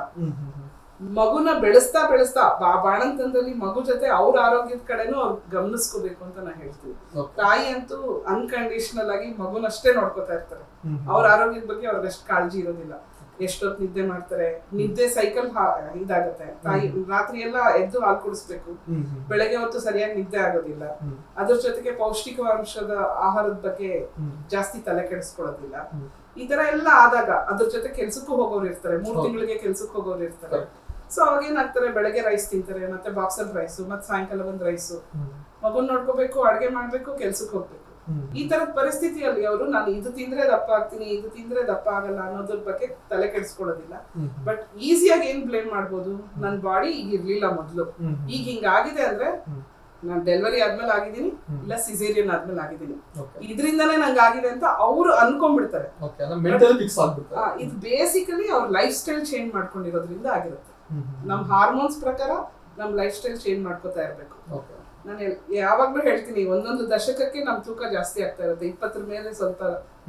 ಮಗುನ ಬೆಳೆಸ್ತಾ ಬಾಣಂತನದಲ್ಲಿ ಮಗು ಜೊತೆ ಅವ್ರ ಆರೋಗ್ಯದ ಕಡೆನೂ ಅವ್ರು ಗಮನಿಸ್ಕೋಬೇಕು ಅಂತ ನಾ ಹೇಳ್ತೀನಿ. ತಾಯಿ ಅಂತೂ ಅನ್ಕಂಡೀಷನಲ್ ಆಗಿ ಮಗುನಷ್ಟೇ ನೋಡ್ಕೋತಾ ಇರ್ತಾರೆ, ಅವ್ರ ಆರೋಗ್ಯದ ಬಗ್ಗೆ ಅವ್ರಿಗೆ ಅಷ್ಟು ಕಾಳಜಿ ಇರೋದಿಲ್ಲ. ಎಷ್ಟೊತ್ತು ನಿದ್ದೆ ಮಾಡ್ತಾರೆ, ನಿದ್ದೆ ಸೈಕಲ್ ಇದಾಗತ್ತೆ. ತಾಯಿ ರಾತ್ರಿ ಎಲ್ಲ ಎದ್ದು ಹಾಲು ಕುಡಿಸ್ಬೇಕು, ಬೆಳಗ್ಗೆ ಹೊತ್ತು ಸರಿಯಾಗಿ ನಿದ್ದೆ ಆಗೋದಿಲ್ಲ. ಅದ್ರ ಜೊತೆಗೆ ಪೌಷ್ಟಿಕಾಂಶದ ಆಹಾರದ ಬಗ್ಗೆ ಜಾಸ್ತಿ ತಲೆ ಕೆಡಿಸ್ಕೊಳ್ಳೋದಿಲ್ಲ. ಈ ತರ ಎಲ್ಲ ಆದಾಗ ಅದ್ರ ಜೊತೆ ಕೆಲ್ಸಕ್ಕೂ ಹೋಗೋರು ಇರ್ತಾರೆ, 3 ತಿಂಗಳಿಗೆ ಕೆಲ್ಸಕ್ಕೆ ಹೋಗೋರು ಇರ್ತಾರೆ. ಸೊ ಅವಾಗ ಏನಾಗ್ತಾರೆ, ಬೆಳಗ್ಗೆ ರೈಸ್ ತಿಂತಾರೆ, ಮತ್ತೆ ಬಾಕ್ಸಲ್ ರೈಸು, ಮತ್ತೆ ಸಾಯಂಕಾಲ ಒಂದ್ ರೈಸು. ಮಗುನ್ ನೋಡ್ಕೋಬೇಕು, ಅಡ್ಗೆ ಮಾಡ್ಬೇಕು, ಕೆಲ್ಸಕ್ಕೆ ಹೋಗ್ಬೇಕು. ಈ ತರದ ಪರಿಸ್ಥಿತಿಯಲ್ಲಿ ಅವರು ನಾನು ಇದು ತಿಂದ್ರೆ ದಪ್ಪ ಆಗ್ತೀನಿ, ಇದು ತಿಂದ್ರೆ ದಪ್ಪ ಆಗಲ್ಲ ಅನ್ನೋದ್ರ ಬಗ್ಗೆ ತಲೆ ಕೆಡಿಸ್ಕೊಳ್ಳೋದಿಲ್ಲ. ಬಟ್ ಈಸಿಯಾಗಿ ಏನ್ ಬ್ಲೇಮ್ ಮಾಡ್ಬೋದು, ನನ್ ಬಾಡಿ ಈಗ ಇರ್ಲಿಲ್ಲ ಮೊದ್ಲು, ಈಗ ಹಿಂಗಾಗಿದೆ ಅಂದ್ರೆ ನಾನು ಡೆಲಿವರಿ ಆದ್ಮೇಲೆ ಆಗಿದ್ದೀನಿ, ಇಲ್ಲ ಸಿಸೇರಿಯನ್ ಆದ್ಮೇಲೆ ಆಗಿದ್ದೀನಿ, ಇದರಿಂದಾನೇ ನಂಗೆ ಆಗಿದೆ ಅಂತ ಅವ್ರು ಅನ್ಕೊಂಡ್ಬಿಡ್ತಾರೆ. ಇದು ಬೇಸಿಕಲಿ ಅವ್ರ ಲೈಫ್ ಸ್ಟೈಲ್ ಚೇಂಜ್ ಮಾಡ್ಕೊಂಡಿರೋದ್ರಿಂದ ಆಗಿರುತ್ತೆ. ನಮ್ ಹಾರ್ಮೋನ್ಸ್ ಪ್ರಕಾರ ನಮ್ ಲೈಫ್ ಸ್ಟೈಲ್ ಚೇಂಜ್ ಮಾಡ್ಕೋತಾ ಇರ್ಬೇಕು. ನಾನು ಯಾವಾಗ್ಲೂ ಹೇಳ್ತೀನಿ, ಒಂದೊಂದು ದಶಕಕ್ಕೆ ನಮ್ ತೂಕ ಜಾಸ್ತಿ ಆಗ್ತಾ ಇರುತ್ತೆ. 20 ಮೇಲೆ ಸ್ವಲ್ಪ,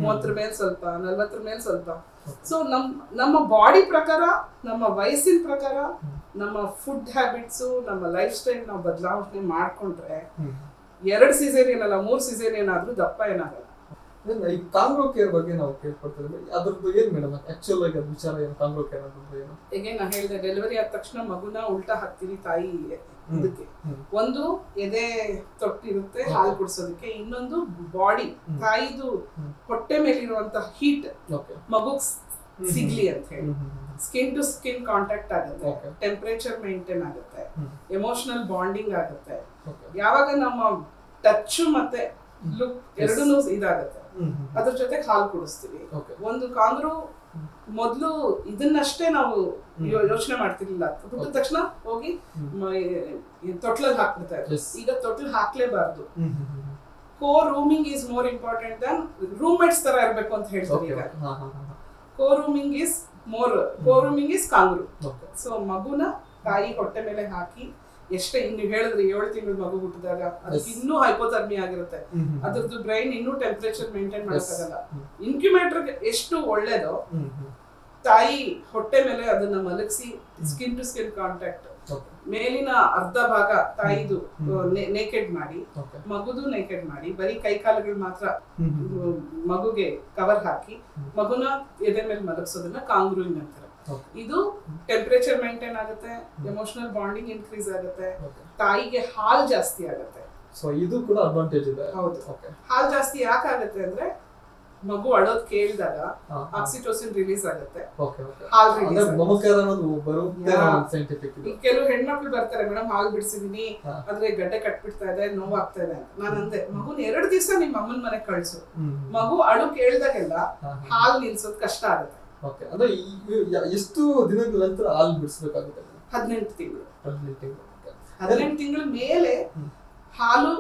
30 ಮೇಲೆ ಸ್ವಲ್ಪ, 40 ಮೇಲೆ ಸ್ವಲ್ಪ. ಸೊ ನಮ್ಮ ಬಾಡಿ ಪ್ರಕಾರ, ನಮ್ಮ ವಯಸ್ಸಿನ ಪ್ರಕಾರ, ನಮ್ಮ ಫುಡ್ ಹ್ಯಾಬಿಟ್ಸು, ನಮ್ಮ ಲೈಫ್ ಸ್ಟೈಲ್ ನಾವು ಬದಲಾವಣೆ ಮಾಡ್ಕೊಂಡ್ರೆ 2 ಸಿಸೇರಿಯನ್ ಅಲ್ಲ 3 ಸಿಸೇರಿಯನ್ ಆದ್ರೂ ದಪ್ಪ ಏನಾಗಲ್ಲ. ಈ ಕಾಂಗ್ರೋ ಕೇರ್ ಬಗ್ಗೆ ನಾವು ಕೇಳ್ಕೊಡ್ತಿದ್ವಿ, ಅದ್ರದ್ದು ಏನ್ ಮೇಡಮ್ ಆಕ್ಚುಲ್ ಆಗಿ ಅದ್ ವಿಚಾರ ಏನು? ಕಾಂಗ್ರೋ ಕೇರ್ ಅನ್ನೋದು ಏನು? ಈಗ ನಾ ಹೇಳಿದೆ, ಡೆಲಿವರಿ ಆದ ತಕ್ಷಣ ಮಗುನ ಉಲ್ಟಾ ಹಾಕ್ತೀವಿ ತಾಯಿ ಇದಕ್ಕೆ. ಒಂದು ಎದೆ ತೊಟ್ಟಿರುತ್ತೆ ಹಾಲು ಕುಡಿಸೋದಕ್ಕೆ, ಇನ್ನೊಂದು ಬಾಡಿ ತಾಯಿದು ಹೊಟ್ಟೆ ಮೇಲಿರುವಂತ ಹೀಟ್ ಮಗುಗ್ ಸಿಗ್ಲಿ ಅಂತ ಹೇಳಿ ಸ್ಕಿನ್ ಟು ಸ್ಕಿನ್ ಕಾಂಟ್ಯಾಕ್ಟ್ ಆಗುತ್ತೆ, ಟೆಂಪರೇಚರ್ ಮೇಂಟೈನ್ ಆಗುತ್ತೆ, ಎಮೋಷನಲ್ ಬಾಂಡಿಂಗ್ ಆಗುತ್ತೆ. ಯಾವಾಗ ನಮ್ಮ ಟಚ್ ಮತ್ತೆ ಲುಕ್ ಎರಡೂ ಇದಾಗುತ್ತೆ, ಅದ್ರ ಜೊತೆ ಹಾಲು ಕುಡಿಸ್ತೀವಿ. ಒಂದು ಕಾಂಗ್ರೂ ಮೊದ್ಲು ಇದನ್ನಷ್ಟೇ ನಾವು ಯೋಚನೆ ಮಾಡ್ತಿರ್ಲಿಲ್ಲ, ಹುಟ್ಟಿದ ತಕ್ಷಣ ಹೋಗಿ ತೊಟ್ಲಲ್ಲಿ ಹಾಕ್ಬಿಡ್ತಾ ಇದ್ರು. ಈಗ ತೊಟ್ಲು ಹಾಕ್ಲೇಬಾರ್ದು. Co rooming is more important than roommates ತರ ಇರ್ಬೇಕು ಅಂತ ಹೇಳ್ತಾರೆ ಈಗ. Co rooming is kangaroo. So ಮಗುನ ತಾಯಿ ಹೊಟ್ಟೆ ಮೇಲೆ ಹಾಕಿ ಎಷ್ಟೇ ನೀವು ಹೇಳಿದ್ರಿ 7 ತಿಂಗಳು ಮಗು ಹುಟ್ಟಿದಾಗ ಅದಕ್ಕೆ ಇನ್ನೂ ಹೈಪೋಥರ್ಮಿ ಆಗಿರುತ್ತೆ, ಅದ್ರದ್ದು ಬ್ರೈನ್ ಇನ್ನೂ ಟೆಂಪರೇಚರ್ ಮೇಂಟೈನ್ ಮಾಡಕ್ಕಾಗಲ್ಲ. ಇನ್ಕ್ಯುಬೇಟರ್ ಎಷ್ಟು ಒಳ್ಳೇದೋ ತಾಯಿ ಹೊಟ್ಟೆ ಮೇಲೆ ಅದನ್ನ ಮಲಗಿಸಿ ಸ್ಕಿನ್ ಟು ಸ್ಕಿನ್ ಕಾಂಟ್ಯಾಕ್ಟ್, ಮೇಲಿನ ಅರ್ಧ ಭಾಗ ತಾಯಿದು ನೇಕೆಡ್ ಮಾಡಿ, ಮಗುದು ನೇಕೆಡ್ ಮಾಡಿ, ಬರೀ ಕೈ ಕಾಲುಗಳು ಮಾತ್ರ ಮಗುಗೆ ಕವರ್ ಹಾಕಿ ಮಗುನ ಎದೆ ಮೇಲೆ ಮಲಗಿಸೋದನ್ನ ಕಾಂಗ್ರೂಯಿಂಗ್ ಅಂತಾರೆ. ಇದು ಟೆಂಪರೇಚರ್ ಮೇಂಟೈನ್ ಆಗುತ್ತೆ, ಎಮೋಷನಲ್ ಬಾಂಡಿಂಗ್ ಇನ್ಕ್ರೀಸ್ ಆಗುತ್ತೆ, ತಾಯಿಗೆ ಹಾಲ್ ಜಾಸ್ತಿ ಆಗುತ್ತೆ. ಸೊ ಇದು ಕೂಡ ಅಡ್ವಾಂಟೇಜ್ ಇದೆ. ಹೌದು, ಹಾಲ್ ಜಾಸ್ತಿ ಯಾಕಾಗುತ್ತೆ ಅಂದ್ರೆ ಮಗು ಅಳೋದ್ ಕೇಳಿದಾಗ ಆಕ್ಸಿಟೋಸಿನ್ ರಿಲೀಸ್ ಆಗುತ್ತೆ, ಹಾಲ್ ರಿಲೀಸ್ ಆಗುತ್ತೆ. ಕೆಲವು ಹೆಣ್ಮಕ್ಳು ಬರ್ತಾರೆ, ಮೇಡಮ್ ಹಾಲ್ ಬಿಡಿಸಿದೀನಿ ಆದ್ರೆ ಗಡ್ಡೆ ಕಟ್ಬಿಡ್ತಾ ಇದೆ, ನೋವಾಗ್ತಾ ಇದೆ ಅಂತ. ನಾನು ಅಂದೆ, ಮಗುನ್ 2 ದಿವಸ ನಿಮ್ಮ ಅಮ್ಮನ ಮನೆಗೆ ಕಳ್ಸು, ಮಗು ಅಳು ಕೇಳಿದಾಗೆಲ್ಲ ಹಾಲ್ ನಿಲ್ಸೋದ್ ಕಷ್ಟ ಆಗುತ್ತೆ. ಅಂದ್ರೆ ಎಷ್ಟು ದಿನಗಳ ನಂತರ ಹಾಲು ಬಿಡಿಸಬೇಕಾಗುತ್ತೆ? 18 ತಿಂಗಳು. 18 ತಿಂಗಳ ಮೇಲೆ ಹಾಲು,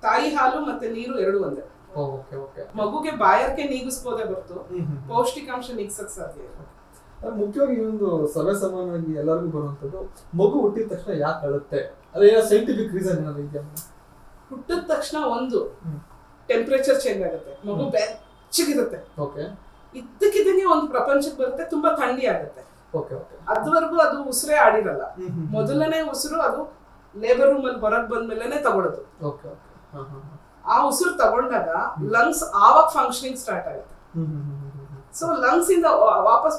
ತಾಯಿ ಹಾಲು ಮತ್ತೆ ನೀರು 2 ಒಂದೇ. ಮಗುಗೆ ಬಾಯಾರಿಕೆ ನೀಗಿಸ್ಬೋದೇ ಹೊರತು ಪೌಷ್ಟಿಕಾಂಶ ನೀಗ್ಸಕ್ ಸಾಧ್ಯ ಇಲ್ಲ. ಮುಖ್ಯವಾಗಿ ಇನ್ನೊಂದು ಸರ್ವೇಸಾಮಾನ್ಯವಾಗಿ ಎಲ್ಲರಿಗೂ ಬರುವಂತದ್ದು, ಮಗು ಹುಟ್ಟಿದ ತಕ್ಷಣ ಯಾಕೆ ಅಳುತ್ತೆ? ಅದೇನೋ ಸೈಂಟಿಫಿಕ್ ರೀಸನ್ ಏನಾದ್ರು ಇದೆಯಾ? ಹುಟ್ಟಿದ ತಕ್ಷಣ ಒಂದು ಟೆಂಪರೇಚರ್ ಚೇಂಜ್ ಆಗುತ್ತೆ, ಮಗು ಬೆಚ್ಚಗಿರುತ್ತೆ. ಇದ್ದಕ್ಕಿದ್ದಂಗೆ ಒಂದು ಪ್ರಪಂಚಕ್ಕೆ ಬರುತ್ತೆ, ತುಂಬಾ ಥಂಡಿ ಆಗುತ್ತೆ. ಅದುವರೆಗೂ ಅದು ಉಸಿರೇ ಆಡಿರಲ್ಲ. ಮೊದಲನೇ ಉಸಿರು ಅದು ಲೇಬರ್ ರೂಮ್ ಅಲ್ಲಿ ಹೊರಗೆ ಬಂದ್ಮೇಲೆ ತಗೊಳ್ಳೋದು. ಆ ಉಸಿರು ತಗೊಂಡಾಗ ಲಂಗ್ಸ್ ಆವಾಗ ಫಂಕ್ಷನಿಂಗ್ ಸ್ಟಾರ್ಟ್ ಆಗುತ್ತೆ. ಸೊ ಲಂಗ್ಸ್ ಇಂದ ವಾಪಸ್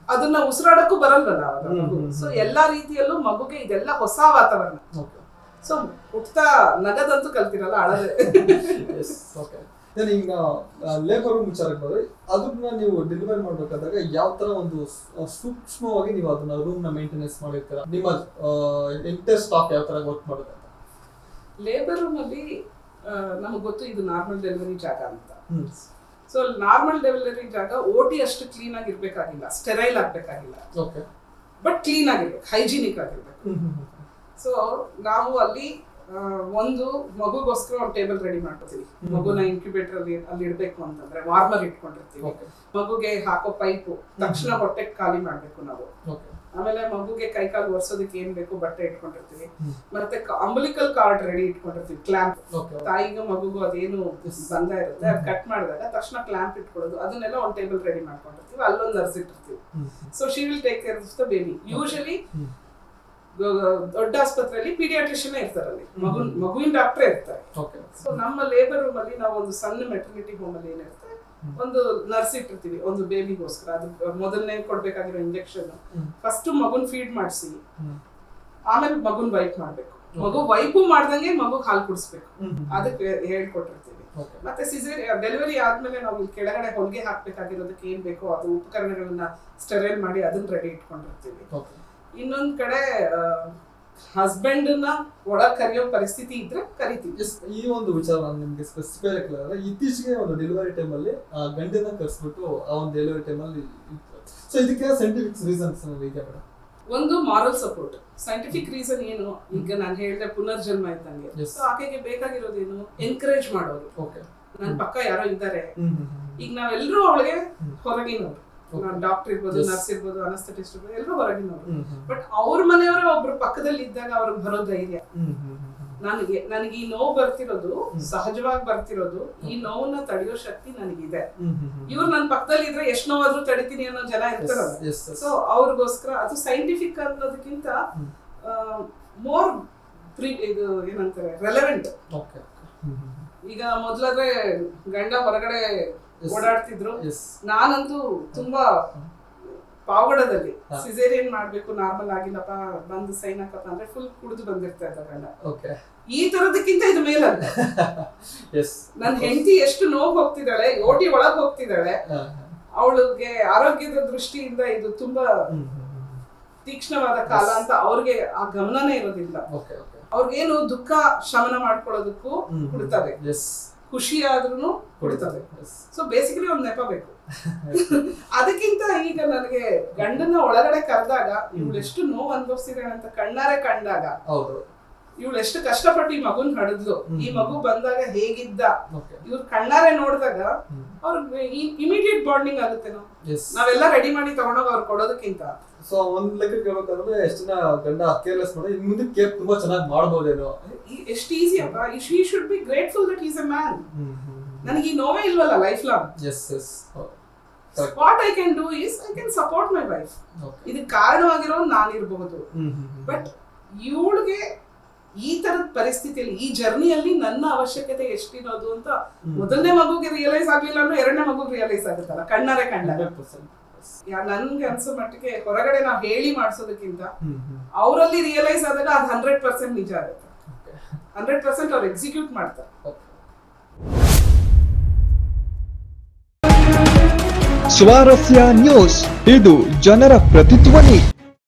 ಅದನ್ನ ಉಸಿರಾಡಕ್ಕೂ ಬರಲ್ವಲ್ಲ ಅವಾಗ. ಸೊ ಎಲ್ಲಾ ರೀತಿಯಲ್ಲೂ ಮಗುಗೆ ಇದೆಲ್ಲ ಹೊಸ ವಾತಾವರಣ. ಸೊ ಹುಟ್ತಾ ನಗದಂತೂ ಕಲ್ತಿರಲ್ಲ, ಅಳದೆ. ಈಗ ಲೇಬರ್ ರೂಮ್ ವಿಚಾರಕ್ಕೆ ಬಂದ್ರೆ, ಅದನ್ನ ನೀವು ಡೆಲಿವರಿ ಮಾಡ್ಬೇಕಾದಾಗ ಯಾವ ತರ ಒಂದು ಸೂಕ್ಷ್ಮವಾಗಿ ನೀವು ಅದನ್ನ ರೂಮ್ ನ ಮೇಂಟೆನೆನ್ಸ್ ಮಾಡಿರ್ತೀರಾ? ನಿಮ್ಮ ಎಂಟರ್ ಸ್ಟಾಫ್ ಯಾವ ತರ ವರ್ಕ್ ಮಾಡುತ್ತೆ ಅಂತ? ಲೇಬರ್ ರೂಮ್ ಅಲ್ಲಿ ನಮಗೆ ಗೊತ್ತು ಇದು ನಾರ್ಮಲ್ ಡೆಲಿವರಿ ಜಾಗ ಅಂತ. ಸೊ ನಾರ್ಮಲ್ ಡೆಲಿವರಿ ಜಾಗ OT ಅಷ್ಟು ಕ್ಲೀನ್ ಆಗಿ ಇರ್ಬೇಕಾಗಿಲ್ಲ, ಸ್ಟೆರೈಲ್ ಆಗ್ಬೇಕಾಗಿಲ್ಲ, ಬಟ್ ಕ್ಲೀನ್ ಆಗಿರ್ಬೇಕು, ಹೈಜಿನಿಕ್ ಆಗಿರ್ಬೇಕು. ಸೊ ನಾವು ಅಲ್ಲಿ ಒಂದು ಮಗುಗೋಸ್ಕರ ಒಂದು ಟೇಬಲ್ ರೆಡಿ ಮಾಡ್ಕೊತೀವಿ. ಮಗುನ ಇನ್ಕ್ಯುಬೇಟರ್ ಅಲ್ಲಿ ಇಡ್ಬೇಕು ಅಂತಂದ್ರೆ ವಾರ್ಮರ್ ಇಟ್ಕೊಂಡಿರ್ತೀವಿ. ಮಗುಗೆ ಹಾಕೋ ಪೈಪು ತಕ್ಷಣ ಹೊಟ್ಟೆಗೆ ಖಾಲಿ ಮಾಡ್ಬೇಕು ನಾವು. ಆಮೇಲೆ ಮಗುಗೆ ಕೈ ಕಾಲು ಒರೆಸೋದಕ್ಕೆ ಏನ್ ಬೇಕು ಬಟ್ಟೆ ಇಟ್ಕೊಂಡಿರ್ತೀವಿ. ಮತ್ತೆ ಅಂಬಲಿಕಲ್ ಕಾರ್ಡ್ ರೆಡಿ ಇಟ್ಕೊಂಡಿರ್ತೀವಿ, ಕ್ಲಾಂಪ್. ತಾಯಿಗೂ ಮಗುಗೂ ಅದೇನು ಬಂಧ ಇರುತ್ತೆ ಅದು ಕಟ್ ಮಾಡಿದಾಗ ತಕ್ಷಣ ಕ್ಲಾಂಪ್ ಇಟ್ಕೊಳ್ಳೋದು, ಅದನ್ನೆಲ್ಲ ಒಂದು ಟೇಬಲ್ ರೆಡಿ ಮಾಡ್ಕೊಂಡಿರ್ತೀವಿ. ಅಲ್ಲೊಂದು ನರ್ಸ್ ಇಟ್ಟಿರ್ತೀವಿ. So she will take care of the baby. Usually ದೊಡ್ಡ ಆಸ್ಪತ್ರೆಯಲ್ಲಿ ಪೀಡಿಯಾಟ್ರಿಷಿಯನ್ ಇರ್ತಾರಲ್ಲಿ, ಮಗುವಿನ ಡಾಕ್ಟರ್ ಇರ್ತಾರೆ. ಸೊ ನಮ್ಮ ಲೇಬರ್ ರೂಮ್ ಅಲ್ಲಿ ನಾವು ಒಂದು ಸಣ್ಣ ಮೆಟರ್ನಿಟಿ ಹೋಮ್ ಅಲ್ಲಿ ಏನಿರುತ್ತೆ ಒಂದು ನರ್ಸ್ ಇಟ್ಟಿರ್ತೀವಿ ಒಂದು ಬೇಬಿಗೋಸ್ಕರ. ಅದು ಮೊದಲನೇ ಕೊಡ್ಬೇಕಾಗಿರೋ ಇಂಜೆಕ್ಷನ್, ಫಸ್ಟ್ ಮಗುನ್ ಫೀಡ್ ಮಾಡಿಸಿ ಆಮೇಲೆ ಮಗುನ್ ವೈಪ್ ಮಾಡ್ಬೇಕು. ಮಗು ವೈಪು ಮಾಡ್ದಂಗೆ ಮಗು ಹಾಲು ಕುಡಿಸ್ಬೇಕು, ಅದಕ್ಕೆ ಹೇಳ್ಕೊಟ್ಟಿರ್ತೀವಿ. ಮತ್ತೆ ಡೆಲಿವರಿ ಆದ್ಮೇಲೆ ನಾವು ಕೆಳಗಡೆ ಹೊಲಿಗೆ ಹಾಕ್ಬೇಕಾಗಿರೋದಕ್ಕೆ ಏನ್ ಬೇಕೋ ಅದು ಉಪಕರಣಗಳನ್ನ ಸ್ಟೆರೈಲ್ ಮಾಡಿ ಅದನ್ನ ರೆಡಿ ಇಟ್ಕೊಂಡಿರ್ತೀವಿ. ಇನ್ನೊಂದ್ ಕಡೆ ಹಸ್ಬೆಂಡ್ ನ ಒಳಗ್ ಕರೆಯೋ ಪರಿಸ್ಥಿತಿ ಇದ್ರೆ ಕರಿತೀವಿ. ಈ ಒಂದು ವಿಚಾರ ನಾನು ನಿಮ್ಗೆ ಸ್ಪೆಸಿಫೈ ಆಗಿ ಇತ್ತೀಚೆಗೆ ಒಂದು ಡೆಲಿವರಿ ಟೈಮ್ ಅಲ್ಲಿ ಗಂಡನ ಕರ್ಸ್ಬಿಟ್ಟು ಆ ಒಂದು ಡೆಲಿವರಿ ಟೈಮ್ ಅಲ್ಲಿ ಸೊ ಇದಕ್ಕೆ ಸೈಂಟಿಫಿಕ್ ರೀಸನ್ಸ್ ಇದೆ ಮೇಡಮ್. ಒಂದು ಮಾರಲ್ ಸಪೋರ್ಟ್. ಸೈಂಟಿಫಿಕ್ ರೀಸನ್ ಏನು, ಈಗ ನಾನು ಹೇಳಿದೆ ಪುನರ್ಜನ್ಮ ಇದ್ದಂಗೆ. ಸೊ ಆಕೆಗೆ ಬೇಕಾಗಿರೋದೇನು, ಎನ್ಕರೇಜ್ ಮಾಡೋದು. ನನ್ ಪಕ್ಕ ಯಾರೋ ಇದ್ದಾರೆ. ಈಗ ನಾವೆಲ್ಲರೂ ಅವಳಿಗೆ ಹೊರಗಿನವ್ರು, ಡಾಕ್ಟರ್ ಇರ್ಬೋದು, ನರ್ಸ್ ಇರ್ಬೋದು, ಅನಸ್ಥೆಟಿಸ್ಟ್ ಇರ್ಬೋದು, ಎಲ್ಲರೂ ಹೊರಗಿನವರು. ಬಟ್ ಅವ್ರ ಮನೆಯವರೇ ಒಬ್ರು ಪಕ್ಕದಲ್ಲಿ ಇದ್ದಾಗ ಅವ್ರಿಗೆ ಬರೋ ಧೈರ್ಯ. ನನಗೆ ಈ ನೋವು ಬರ್ತಿರೋದು ಸಹಜವಾಗಿ ಬರ್ತಿರೋದು, ಈ ನೋವನ್ನ ತಡೆಯೋ ಶಕ್ತಿ ನನಗಿದೆ. ಇವ್ರು ನನ್ನ ಪಕ್ಕದಲ್ಲಿ ಇದ್ರೆ ಎಷ್ಟು ನೋವಾದ್ರೂ ತಡಿತೀನಿ ಅನ್ನೋ ಜನ ಇರ್ತಾರಲ್ಲ. ಸೊ ಅವ್ರಿಗೋಸ್ಕರ ಅದು ಸೈಂಟಿಫಿಕ್ ಅನ್ನೋದಕ್ಕಿಂತ ಮೋರ್ ಇದು ಏನಂತಾರೆ ರೆಲೆವೆಂಟ್. ಈಗ ಮೊದ್ಲಾದ್ರೆ ಗಂಡ ಹೊರಗಡೆ ಓಡಾಡ್ತಿದ್ರು. ನಾನಂತೂ ತುಂಬಾ ಪಾವಗಡದಲ್ಲಿ ಸಿಸೇರಿಯನ್ ಮಾಡ್ಬೇಕು, ನಾರ್ಮಲ್ ಆಗಿಲ್ಲಪ್ಪ ಬಂದು ಸೈನ್ ಹಾಕಪ್ಪ ಅಂದ್ರೆ ಫುಲ್ ಕುಡಿದು ಬಂದಿರ್ತಾ ಇದ್ದ ಗಂಡ. ಈ ತರದಕ್ಕಿಂತ ಇದು ಮೇಲಲ್ಲ. ನನ್ ಹೆಂಡತಿ ಎಷ್ಟು ನೋವು ಹೋಗ್ತಿದ್ದಾಳೆ, OT ಒಳಗ್ ಹೋಗ್ತಿದ್ದಾಳೆ, ಅವಳಿಗೆ ಆರೋಗ್ಯದ ದೃಷ್ಟಿಯಿಂದ ಇದು ತುಂಬಾ ತೀಕ್ಷ್ಣವಾದ ಕಾಲ ಅಂತ ಅವ್ರಿಗೆ ಆ ಗಮನನೇ ಇರೋದಿಲ್ಲ. ಅವ್ರಿಗೇನು ದುಃಖ ಶಮನ ಮಾಡ್ಕೊಳ್ಳೋದಕ್ಕೂ ಕುಡ್ತಾರೆ, ಖುಷಿ ಆದ್ರೂ ಕುಡಿತವೆ. ಸೊ ಬೇಸಿಕಲಿ ಒಂದ್ ನೆಪ ಬೇಕು. ಅದಕ್ಕಿಂತ ಈಗ ನನಗೆ ಗಂಡನ ಒಳಗಡೆ ಕರೆದಾಗ ಇವಳು ಎಷ್ಟು ನೋವು ಅನುಭವಿಸಿದಾಳೆ ಅಂತ ಕಣ್ಣಾರೆ ಕಂಡಾಗ, ಇವಳು ಎಷ್ಟು ಕಷ್ಟಪಟ್ಟು ಈ ಮಗುನ್ ಹಡಿದ್ಲು, ಈ ಮಗು ಬಂದಾಗ ಹೇಗಿದ್ದ ಇವ್ರ ಕಣ್ಣಾರೆ ನೋಡಿದಾಗ ಅವ್ರಿಗೆ ಇಮಿಡಿಯೇಟ್ ಬಾಂಡಿಂಗ್ ಆಗುತ್ತೆ. ನಾವೆಲ್ಲ ರೆಡಿ ಮಾಡಿ ತಗೊಂಡೋಗಿ ಅವ್ರು ಕೊಡೋದಕ್ಕಿಂತ. ಸೊ ಒಂದ್ ಲೆಕ್ಕ ಹೇಳ್ಬೇಕಂದ್ರೆ ಎಷ್ಟು ಜನ ಗಂಡ ಕೇರ್ಲೆಸ್ ಮಾಡಿ ಇನ್ ಮುಂದೆ ಕೇರ್ ತುಂಬಾ ಚೆನ್ನಾಗಿ ಮಾಡಬಹುದೇನೋ. ಎಷ್ಟು ಈಸಿ ಅಪ್ಪ. She should be grateful that is A man. ನನಗೆ ಈ ನೋವೇ ಇಲ್ವಲ್ಲ life long. What I can do is I can support my wife. ಇದಕ್ಕೆ ಕಾರಣವಾಗಿರೋ ನಾನಿರಬಹುದು, ಬಟ್ ಇವಳಿಗೆ ಈ ತರದ ಪರಿಸ್ಥಿತಿಯಲ್ಲಿ ಈ ಜರ್ನಿಯಲ್ಲಿ ನನ್ನ ಅವಶ್ಯಕತೆ ಎಷ್ಟಿರೋದು ಅಂತ ಮೊದಲನೇ ಮಗುಗೆ ರಿಯಲೈಸ್ ಆಗ್ಲಿಲ್ಲ ಅಂದ್ರೆ ಎರಡನೇ ಮಗುಗೆ ರಿಯಲೈಸ್ ಆಗುತ್ತಲ್ಲ ಕಣ್ಣಾರೆ ಕಂಡ. ನನ್ಗೆ ಅನ್ಸೋ ಮಟ್ಟಿಗೆ ಹೊರಗಡೆ ನಾವು ಹೇಳಿ ಮಾಡಿಸೋದಕ್ಕಿಂತ ಅವರಲ್ಲಿ ರಿಯಲೈಸ್ ಆದಾಗ ಅದು 100% ನಿಜ ಆಗುತ್ತೆ. 100% ಅವ್ರು ಎಕ್ಸಿಕ್ಯೂಟ್ ಮಾಡ್ತಾರೆ. ಸ್ವಾರಸ್ಯ ನ್ಯೂಸ್, ಇದು ಜನರ ಪ್ರತಿಧ್ವನಿ.